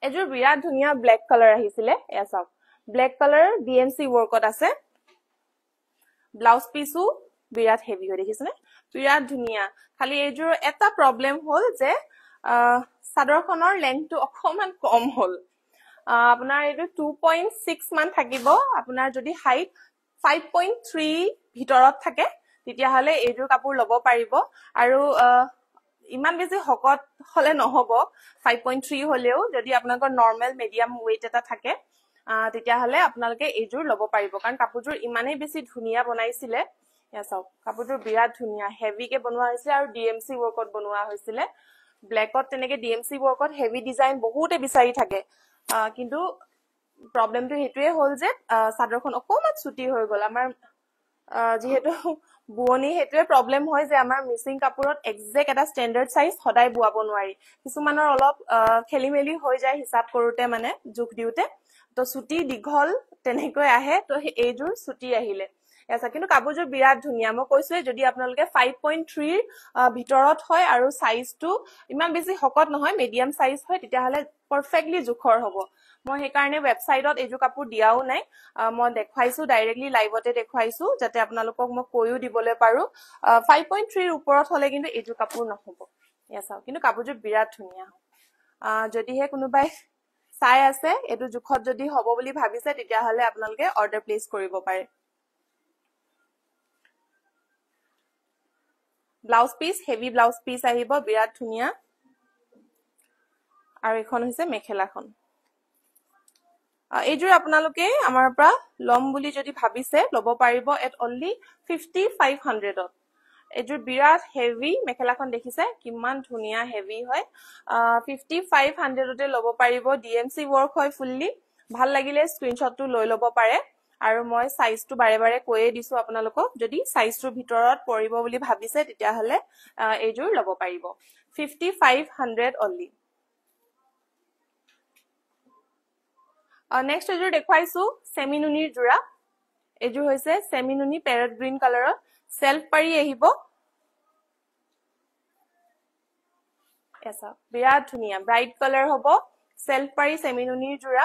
এজোৰ বিৰাট ধুনিয়া ব্ল্যাক কালাৰ আহিছিলে এসা ব্ল্যাক কালাৰ ডিএমসি ওয়াৰ্কত আছে ব্লাউজ পিসও বিৰাট হেভি হৈ দেখিছনে বিৰাট ধুনিয়া খালি এজোৰ এটা প্ৰবলেম হ'ল যে সাদৰখনৰ লেন্থটো অকমান কম হ'ল আপোনাৰ এটো 2.6 মান থাকিব আপোনাৰ যদি হাইট 5.3 ভিতৰত থাকে তেতিয়া হলে এজোৰ কাপোৰ লব পাৰিব আৰু ইমান বেছি হকত হলে নহব 5.3 হলেও যদি আপোনালোকৰ নৰমাল মিডিয়াম ওয়েট এটা থাকে তেতিয়া হলে আপোনালোকে এজোৰ লব পাৰিব কাৰণ কাপোৰজোৰ ইমানেই বেছি ধুনিয়া বনাইছিলে এসা কাপোৰজোৰ বিৰাট ধুনিয়া হেভি কে বনোৱা হৈছে আৰু ডিএমসি ওয়াৰ্কত বনোৱা হৈছিল ব্ল্যাকত তেনেকে ডিএমসি ওয়াৰ্কত হেভি ডিজাইন বহুতে বিচাৰি থাকে কিন্তু প্ৰবলেমটো হেতুৱে হ'ল যে সাদৰখন অকমান ছুটি হৈ গল আমাৰ যেহেতু বুৱনি হেতুৱে প্ৰবলেম হয় যে আমাৰ মিসিং কাপোৰত এক্সাক্ট এটা স্ট্যান্ডাৰ্ড সাইজ সদায় বুৱাব নোৱাৰি কিছুমানৰ অলপ খেলিমেলি হৈ যায় হিসাব কৰোতে মানে জোখ দিউতে তো ছুটি দীঘল তেনেকৈ আহে তো এইজোৰ ছুটি আহিলে এসা কিন্তু কাপোৰজোৰ বিৰাট ধুনিয়া মই কৈছোৱে যদি আপোনালোকে 5.3 ভিতৰত হয় আৰু সাইজটো ইমান বেছি হকত নহয় মিডিয়াম সাইজ হয় তেতিয়া হলে পারফেক্টলি জুখৰ হ'ব মই সেই কাৰণে ওয়েবসাইটত এজো কাপোৰ দিয়াও নাই মই দেখাইছো ডাইৰেক্টলি লাইভতে দেখাইছো যাতে আপোনালোকক মই কৈও দিবলৈ পাৰো 5.3 ওপৰত হলে কিন্তু এজো কাপোৰ নহব এসা কিন্তু কাপোৰজোৰ বিৰাট ধুনিয়া যদি হে কোনোবাই চাই আছে এটো জুখত যদি হ'ব বুলি ভাবিছে তেতিয়া হলে আপোনালোকে অৰ্ডাৰ প্লেস কৰিব পাৰে blouse piece heavy blouse piece আহিব বিৰাট ধুনিয়া আৰু এখন হৈছে মেখেলাখন এইজোৰ আপোনালোকে আমাৰ পৰা লম বুলি যদি ভাবিছে লব পাৰিব এট অনলি 5500 ত এইজোৰ বিৰাট হেভি মেখেলাখন দেখিছে কিমান ধুনিয়া হেভি হয় 5500 তে লব পাৰিব ডিএমসি ওয়াৰ্ক হয় ফুললি ভাল লাগিলে স্ক্ৰিনশ্বটটো লৈ লব পাৰে আৰু মই সাইজটো বাৰে বাৰে কৈয়ে দিছো আপোনালোকক যদি সাইজটোৰ ভিতৰত পৰিব বুলি ভাবিছে তেতিয়া হলে এইজোৰ লব পাৰিব 5500 অনলি নেক্সট এযোৰ দেখুৱাইছো সেমি নুনিৰ জোৰা এযোৰ হৈছে সেমি নুনি প্যাৰেট গ্ৰীণ কালাৰৰ সেলফ পাৰি আহিব এসা বিৰাট ধুনিয়া ব্ৰাইট কালাৰ হ'ব সেলফ পাৰি সেমি নুনিৰ জোৰা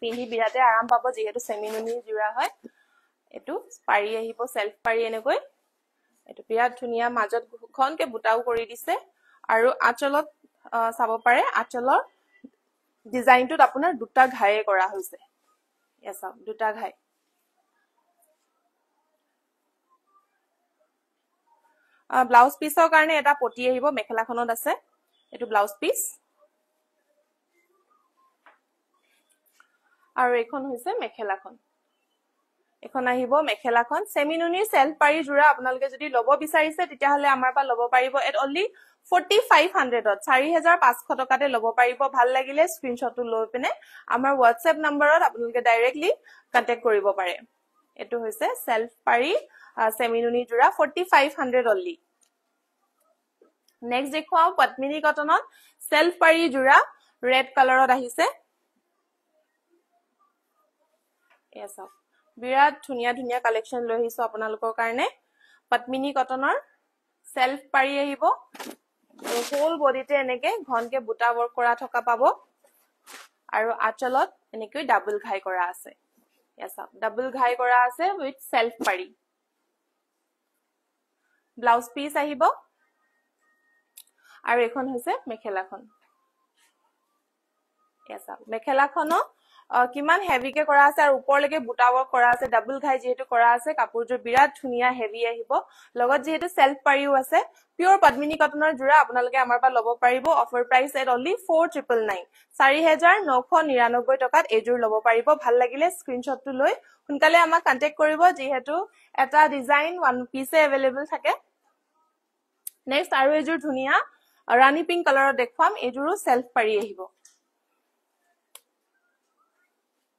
পিন্ধি বিৰাটে আৰাম পাব যেহেতু সেমি নুনিৰ জোৰা হয় এটো পাৰি আহিব সেলফ পাৰি এনেকৈ এটো বিৰাট ধুনিয়া মাজত খনকে বুটাও কৰি দিছে আৰু আচলত চাব পাৰে আচলৰ ডিজাইনটোত আপোনাৰ দুটা ঘায়ে কৰা হৈছে এসা দুটা ঘাই ব্লাউজ পিসৰ কাৰণে এটা পটি আহিব মেখেলাখনত আছে এটো ব্লাউজ পিস আৰু এখন হৈছে মেখেলাখন এখন আহিব মেখেলাখন সেমি নুনিৰ সেলফ পাৰি জোৰা আপোনালোকে যদি লব বিচাৰিছে তেতিয়া হলে আমাৰ পা লব পাৰিব এট অনলি 4500 ত 4500 টকাতে লব পাৰিব ভাল লাগিলে স্ক্ৰিনশ্বটটো লৈ পিনে আমাৰ WhatsApp নম্বৰত আপোনালোকে ডাইৰেক্টলি কন্টাক্ট কৰিব পাৰে এটো হৈছে সেলফ পাৰি সেমি নুনি জোৰা 4500 অনলি নেক্সট দেখুৱাও পদ্মিনী কটনত সেলফ পাৰি জোৰা ৰেড কালাৰত আহিছে এসা বিৰাট ধুনিয়া ধুনিয়া কালেকশন লৈ আহিছো আপোনালোকৰ কাৰণে পদ্মিনী কটনৰ সেলফ পাৰি আহিব হোল বডিতে এনেকে ঘনকে বুটা ওয়াৰ্ক কৰা থকা পাব আৰু আচলত এনেকৈ ডাবল ঘাই কৰা আছে এসা ডাবল ঘাই কৰা আছে উইথ সেলফ পাৰি ব্লাউজ পিস আহিব আৰু এখন হৈছে মেখেলাখন এসা মেখেলাখনো কিমান হেভিকে কৰা আছে আৰু ওপৰলৈকে বুটা ওয়াৰ্ক কৰা আছে ডাবল ঘাই যেহেতু কৰা আছে কাপোৰযোৰ বিৰাট ধুনিয়া হেভি আহিব লগত যেহেতু সেলফ পাৰিও আছে পিওৰ পদ্মিনী কটনৰ জোৰা আপোনালোকে আমাৰ পা লব পাৰিব অফাৰ প্ৰাইস এট অনলি 4999 4999 টকাত এযোৰ লব পাৰিব ভাল লাগিলে স্ক্ৰিনশ্বটটো লৈ সোনকালে আমাক কন্টাক্ট কৰিব যেহেতু এটা ডিজাইন ওয়ান পিসে अवेलेबल থাকে নেক্সট আৰু এযোৰ ধুনিয়া ৰাণী পিংক কালাৰত দেখুৱাম এযোৰো সেলফ পাৰি আহিব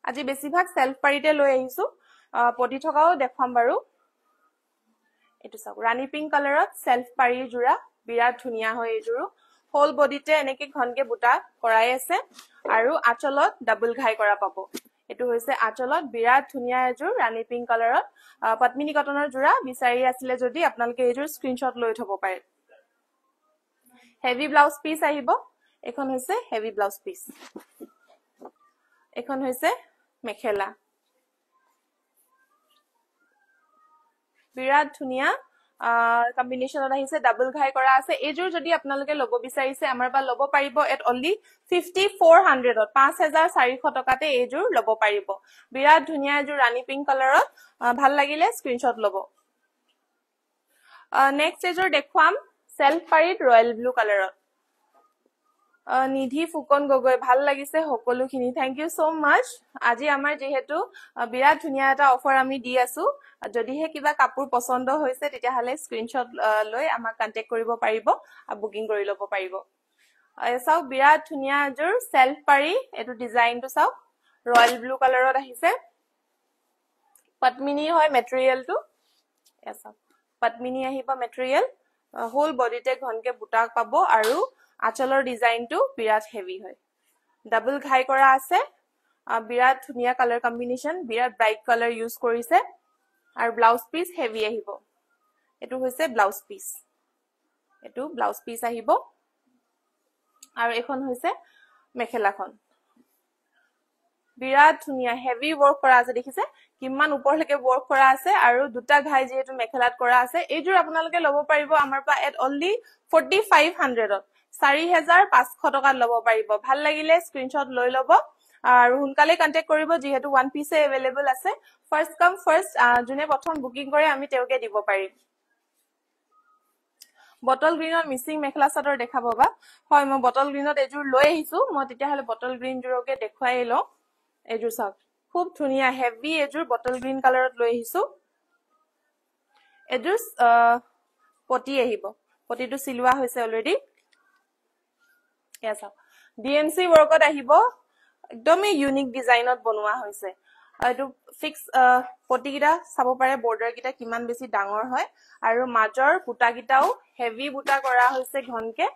আজি বেছিভাগ সেলফ পাৰিতে লৈ আহিছো পটি থকাও দেখুৱাম বাৰু এটো চাওক ৰাণী পিংক কালাৰত সেলফ পাৰি জোৰা বিৰাট ধুনিয়া হয় এযোৰো হোল বডিতে এনেকে ঘনকে বুটা কৰাই আছে আৰু আচলত ডাবল ঘাই কৰা পাব এটো হৈছে আচলত বিৰাট ধুনিয়া এযোৰ ৰাণী পিংক কালাৰত পদ্মিনী কটনৰ জোৰা বিচাৰি আছিলে যদি আপোনালোকে এযোৰ স্ক্ৰিনশ্বট লৈ থব পাৰে হেভি ব্লাউজ পিস আহিব এখন হৈছে হেভি ব্লাউজ পিস এখন হৈছে মেখেলা বিৰাট ধুনিয়া কম্বিনেশনত আহিছে ডাবল ঘাই কৰা আছে এযোৰ যদি আপোনালোকে লব বিচাৰিছে আমাৰ পা লব পাৰিব এট অনলি 5400 ত 5400 টকাতে এযোৰ লব পাৰিব বিৰাট ধুনিয়া এযোৰ ৰাণী পিংক কালাৰত ভাল লাগিলে স্ক্ৰিনশ্বট লব নেক্সট এযোৰ দেখুৱাম সেলফ পাৰিত ৰয়্যাল ব্লু কালাৰত নিধি ফুকন গগৈ ভাল লাগিছে সকলোখিনি থ্যাংক ইউ সো মাচ আজি আমাৰ যেহেতু বিৰাট ধুনিয়া এটা অফাৰ আমি দি আছো যদিহে কিবা কাপোৰ পছন্দ হৈছে তেতিয়া হলে স্ক্ৰিনশ্বট লৈ আমাক কন্টাক্ট কৰিব পাৰিব আৰু বুকিং কৰি লব পাৰিব চাও বিৰাট ধুনিয়া এযোৰ সেলফ পাৰি এটো ডিজাইনটো চাও ৰয়্যাল ব্লু কালাৰত আহিছে পদ্মিনী হয় মেটেৰিয়েলটো এসা পদ্মিনী আহিব মেটেৰিয়েল হোল বডিতে ঘনকে বুটা পাব আৰু আচলৰ ডিজাইনটো বিৰাট হেভি হয় ডাবল ঘাই কৰা আছে বিৰাট ধুনিয়া কালাৰ কম্বিনেশন বিৰাট ব্ৰাইট কালাৰ ইউজ কৰিছে আৰু ব্লাউজ পিস হেভি আহিব এটো হৈছে ব্লাউজ পিস এটো ব্লাউজ পিস আহিব আৰু এখন হৈছে মেখেলাখন বিৰাট ধুনিয়া হেভি ওয়াৰ্ক কৰা আছে দেখিছে কিমান ওপৰলৈকে ওয়াৰ্ক কৰা আছে আৰু দুটা ঘাই যেহেতু মেখেলাত কৰা আছে এইযোৰ আপোনালোকে লব পাৰিব আমাৰ পা এট অনলি 4500 ত 4500 টকাত লব পাৰিব ভাল লাগিলে স্ক্ৰিনশ্বট লৈ লব আৰু সোনকালে কন্টাক্ট কৰিব যেহেতু ওয়ান পিসে अवेलेबल আছে ফাৰ্স্ট কাম ফাৰ্স্ট জুনে প্ৰথম বুকিং কৰে আমি তেওকে দিব পাৰিম বটল গ্ৰীনৰ মিসিং মেখেলা চাদৰ দেখাব বা হয় মই বটল গ্ৰীনত এযোৰ লৈ আহিছো মই তেতিয়া হলে বটল গ্ৰীন জোৰকে দেখুৱাই ল এযোৰ চাওক খুব ধুনিয়া হেভি এযোৰ বটল গ্ৰীন কালাৰত লৈ আহিছো এযোৰ পটি আহিব পটিটো সিলুৱা হৈছে অলৰেডি এয়া চাওক ডিএমসি ওয়াৰ্কত আহিব একদমই ইউনিক ডিজাইনত বনোৱা হৈছে এটো ফিক্স পটি গিটা চাব পাৰে বৰ্ডাৰ গিটা কিমান বেছি ডাঙৰ হয় আৰু মাজৰ বুটা গিটাও হেভি বুটা কৰা হৈছে ঘনকে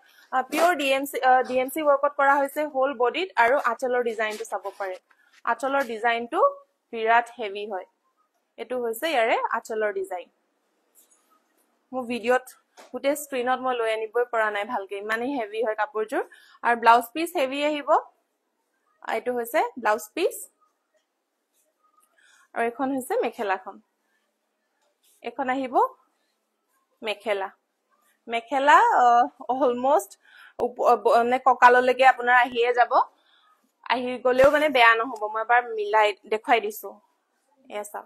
পিওৰ ডিএমসি ওয়াৰ্কত কৰা হৈছে হোল বডিত আৰু আঁচলৰ ডিজাইনটো চাব পাৰে আঁচলৰ ডিজাইনটো বিৰাট হেভি হয় এটো হৈছে ইয়াৰে আঁচলৰ ডিজাইন মো ভিডিওত গুটে স্ক্ৰিনত মই লৈ আনিবই পৰা নাই ভালকে মানে হেভি হয় কাপোৰজোৰ আৰু ব্লাউজ পিস হেভি আহিব এটো হৈছে ব্লাউজ পিস আৰু এখন হৈছে মেখেলাখন এখন আহিব মেখেলা অলমোস্ট মানে ককাললৈকে আপোনাৰ আহিয়ে যাব আহি গলেও মানে বেয়া নহব মই এবাৰ মিলাই দেখাই দিছো এসা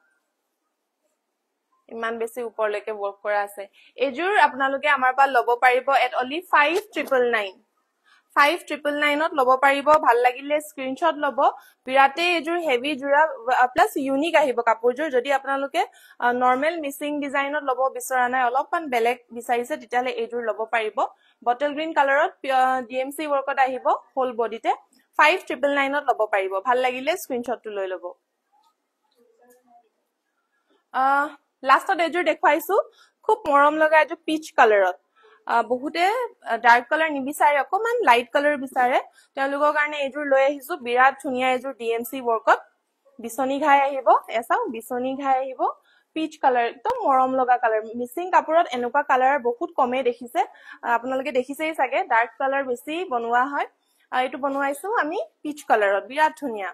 ইমান বেছি ওপৰলৈকে ওয়াৰ্ক কৰা আছে এজুৰ আপোনালোকে আমাৰ পৰা লব পাৰিব এট অনলি 5999 5999 ত লব পাৰিব ভাল লাগিলে স্ক্ৰিনশ্বট লব বিৰাতে এজুৰ হেভি জুৰা প্লাস ইউনিক আহিব কাপোৰজুৰ যদি আপোনালোকে নৰমাল মিসিং ডিজাইনত লব বিচৰা নাই অলপমান বেলেগ বিচাৰিছে তেতিয়ালে এজুৰ লব পাৰিব বটল গ্ৰীন কালাৰত ডিএমসি ওয়াৰ্কত আহিব হোল বডিতে 5999 ত লব পাৰিব ভাল লাগিলে স্ক্ৰিনশ্বটটো লৈ লব লাষ্টত এজুৰ দেখাইছো খুব মৰম লগা এজু পিচ কালাৰত বহুতে ডাৰ্ক কালাৰ নিবিচাৰে অকমান লাইট কালাৰ বিচাৰে তেওঁলোকৰ কাৰণে এজুৰ লৈ আহিছো বিৰাট ধুনিয়া এজুৰ ডিএমসি ওয়াৰ্কত বিছনি ঘাই আহিব এসাও বিছনি ঘাই আহিব পিচ কালাৰ একদম মৰম লগা কালাৰ মিসিং কাপোৰত এনেকুৱা কালাৰ বহুত কমে দেখিছে আপোনালোকে দেখিছেই চাগে ডাৰ্ক কালাৰ বেছি বনোৱা হয় এটো বনোৱাইছো আমি পিচ কালাৰত বিৰাট ধুনিয়া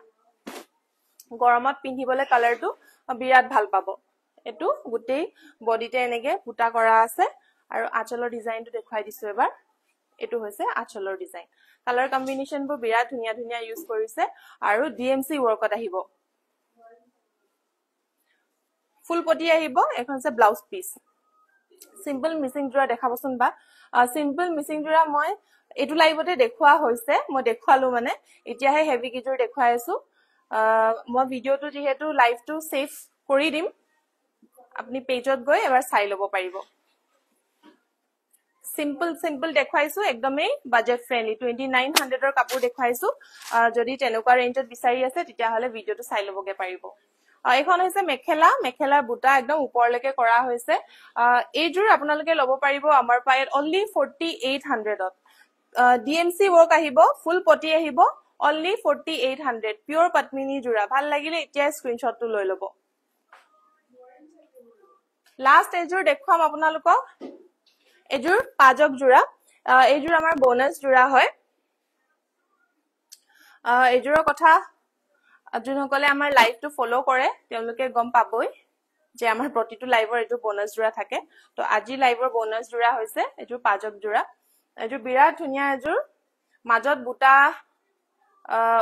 গৰমত পিন্ধিবলে কালাৰটো বিৰাট ভাল পাব এটো গুটেই বডিতে এনেকে ফুটা কৰা আছে আৰু আঁচলৰ ডিজাইনটো দেখাই দিছো এবাৰ এটো হৈছে আঁচলৰ ডিজাইন কালাৰ কম্বিনেশন বোৰ বিৰাট ধুনিয়া ধুনিয়া ইউজ কৰিছে আৰু ডিএমসি ওয়াৰ্কত আহিব ফুল পটি আহিব এখন আছে ব্লাউজ পিস সিম্পল মিসিং জোৰা দেখাবচোন বা সিম্পল মিসিং জোৰা মই এটো লাইভতে দেখুৱা হৈছে মই দেখুৱালো মানে এতিয়াহে হেভি কিজোৰ দেখুৱাই আছো মই ভিডিওটো যেহেতু লাইভটো সেভ কৰি দিম আপনি পেজত গৈ এবাৰ চাই লব পাৰিব সিম্পল দেখাইছো একদমই বাজেট ফ্ৰেন্ডলি 2900 ৰ কাপোৰ দেখাইছো যদি তেনেকুৱা ৰেঞ্জত বিচাৰি আছে তেতিয়া হলে ভিডিওটো চাই লবগে পাৰিব এখন হৈছে মেখেলাৰ বুটা একদম ওপৰলৈকে কৰা হৈছে এইজুৰ আপোনালোকে লব পাৰিব আমাৰ পায়ত only 4800 ত ডিএমসি ওয়াৰ্ক আহিব ফুল পটি আহিব only 4800 পিওৰ পত্মিনী জুৰা ভাল লাগিলে এতিয়া স্ক্ৰিনশ্বটটো লৈ লব লাষ্ট এজুৰ দেখুৱাম আপোনালোকক এজুৰ পাজক জুৰা এজুৰ আমাৰ বোনাস জুৰা হয় এজুৰৰ কথা যোনসকলে আমাৰ লাইভটো ফলো কৰে তেওঁলোকে গম পাবই যে আমাৰ প্ৰতিটো লাইভৰ এজু বোনাস জুৰা থাকে তো আজি লাইভৰ বোনাস জুৰা হৈছে এজু পাজক জুৰা এজু বিৰাট ধুনিয়া এজুৰ মাজত বুটা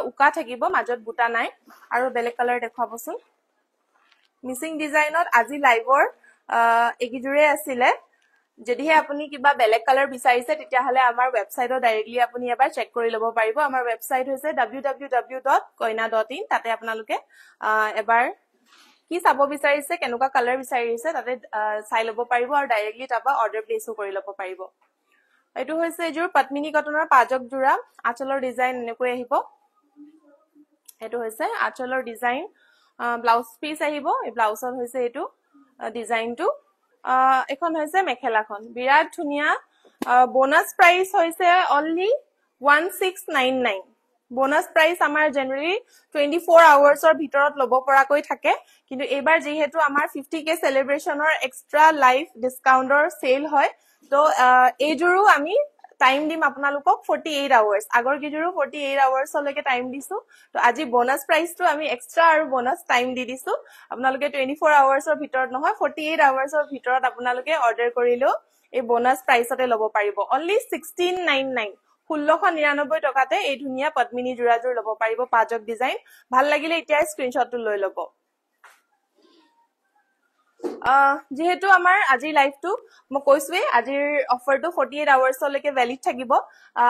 উকা থাকিব মাজত বুটা নাই আৰু বেলেগ কালাৰ দেখাবচোন মিসিং ডিজাইনত আজি লাইভৰ একিজুৰে আছিলে যদিহে আপুনি কিবা বেলেগ কালাৰ বিচাৰিছে তেতিয়া হলে আমাৰ ওয়েবসাইটত ডাইৰেক্টলি আপুনি এবাৰ চেক কৰি লব পাৰিব আমাৰ ওয়েবসাইট হৈছে www.koina.in তাতে আপোনালোকে এবাৰ কি চাব বিচাৰিছে কেনেকুৱা কালাৰ বিচাৰিছে তাতে চাই লব পাৰিব আৰু ডাইৰেক্টলি তাপা অৰ্ডাৰ প্লেসও কৰি লব পাৰিব এটো হৈছে এজুৰ পত্মিনী কটনৰ পাজক জোৰা আঁচলৰ ডিজাইন এনেকৈ আহিব এটো হৈছে আঁচলৰ ডিজাইন ব্লাউজ পিস আহিব এই ব্লাউজত হৈছে এটো ডিজাইনটো এখন হৈছে মেখেলাখন বিৰাট ধুনিয়া বোনাস প্ৰাইস হৈছে only 1699 বোনাস প্ৰাইস আমাৰ জেনুয়াৰী 24 আৱাৰ্ছৰ ভিতৰত লব পৰাকৈ থাকে কিন্তু এবাৰ যেহেতু আমাৰ 50k সেলিব্ৰেশনৰ এক্সট্ৰা লাইভ ডিসকাউন্টৰ সেল হয় তো এজুৰো আমি টাইম দিম আপোনালোকক 48 আৱাৰ্ছ আগৰ কিজুৰো 48 আৱাৰ্ছলৈকে টাইম দিছো তো আজি বোনাস প্ৰাইসটো আমি এক্সট্ৰা আৰু বোনাস টাইম দি দিছো আপোনালোকে 24 আৱাৰ্ছৰ ভিতৰত নহয় 48 আৱাৰ্ছৰ ভিতৰত আপোনালোকে অৰ্ডাৰ কৰিলো এই বোনাস প্ৰাইসতে লব পাৰিব only 1699 1699 টকাতে এই ধুনিয়া পদ্মিনী জুৰাজুৰ লব পাৰিব পাজক ডিজাইন ভাল লাগিলে এতিয়া স্ক্ৰিনশ্বটটো লৈ লব যেহেতু আমাৰ আজি লাইভটো মই কৈছোৱে আজিৰ অফাৰটো 48 আৱাৰ্ছলৈকে ভ্যালিড থাকিব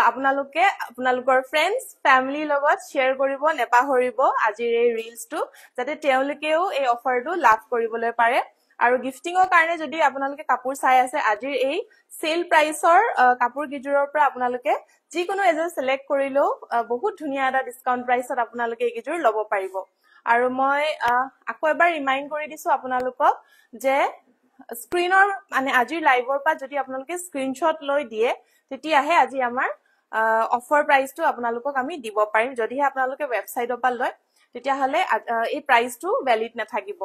আপোনালোকে আপোনালোকৰ ফ্ৰেন্ডছ ফ্যামিলি লগত শেয়াৰ কৰিব নেপাহৰিব আজিৰ এই ৰিলছটো যাতে তেওঁলোকেও এই অফাৰটো লাভ কৰিবলৈ পাৰে আৰু গিফটিংৰ কাৰণে যদি আপোনালোকে কাপোৰ চাই আছে আজিৰ এই সেল প্ৰাইসৰ কাপোৰ কিজুৰৰ পৰা আপোনালোকে যিকোনো এজৰ সিলেক্ট কৰিলেও বহুত ধুনিয়া এটা ডিসকাউন্ট প্ৰাইসত আপোনালোকে কিজুৰ লব পাৰিব আৰু মই আকৌ এবাৰ ৰিমাইণ্ড কৰি দিছো আপোনালোকক যে স্ক্ৰিনৰ মানে আজিৰ লাইভৰ পৰা যদি আপোনালোকে স্ক্ৰিনশ্বট লৈ দিয়ে তেতিয়াহে আজি আমাৰ অফাৰ প্ৰাইচটো আপোনালোকক আমি দিব পাৰিম যদিহে আপোনালোকে ৱেবছাইটৰ পৰা লয় তেতিয়াহলে এই প্ৰাইচটো ভ্যালিড নাথাকিব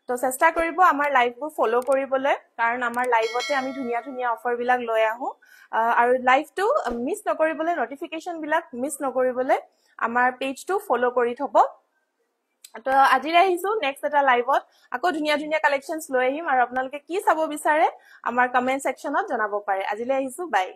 তো চেষ্টা কৰিব আমাৰ লাইভবোৰ ফলো কৰিবলৈ কাৰণ আমাৰ লাইভতে আমি ধুনীয়া ধুনীয়া অফাৰ বিলাক লৈ আহো আৰু লাইভটো মিছ নকৰিবলৈ নটিফিকেশন বিলাক মিছ নকৰিবলৈ আমাৰ পেজটো ফলো কৰি থব তো আজি আহিছো নেক্সট এটা লাইভত আকৌ ধুনীয়া ধুনীয়া কালেকশনছ লৈ আহিম আৰু আপোনালোকে কি চাব বিচাৰে আমাৰ কমেন্ট সেকশনত জনাব পাৰে আজিলৈ আহিছো বাই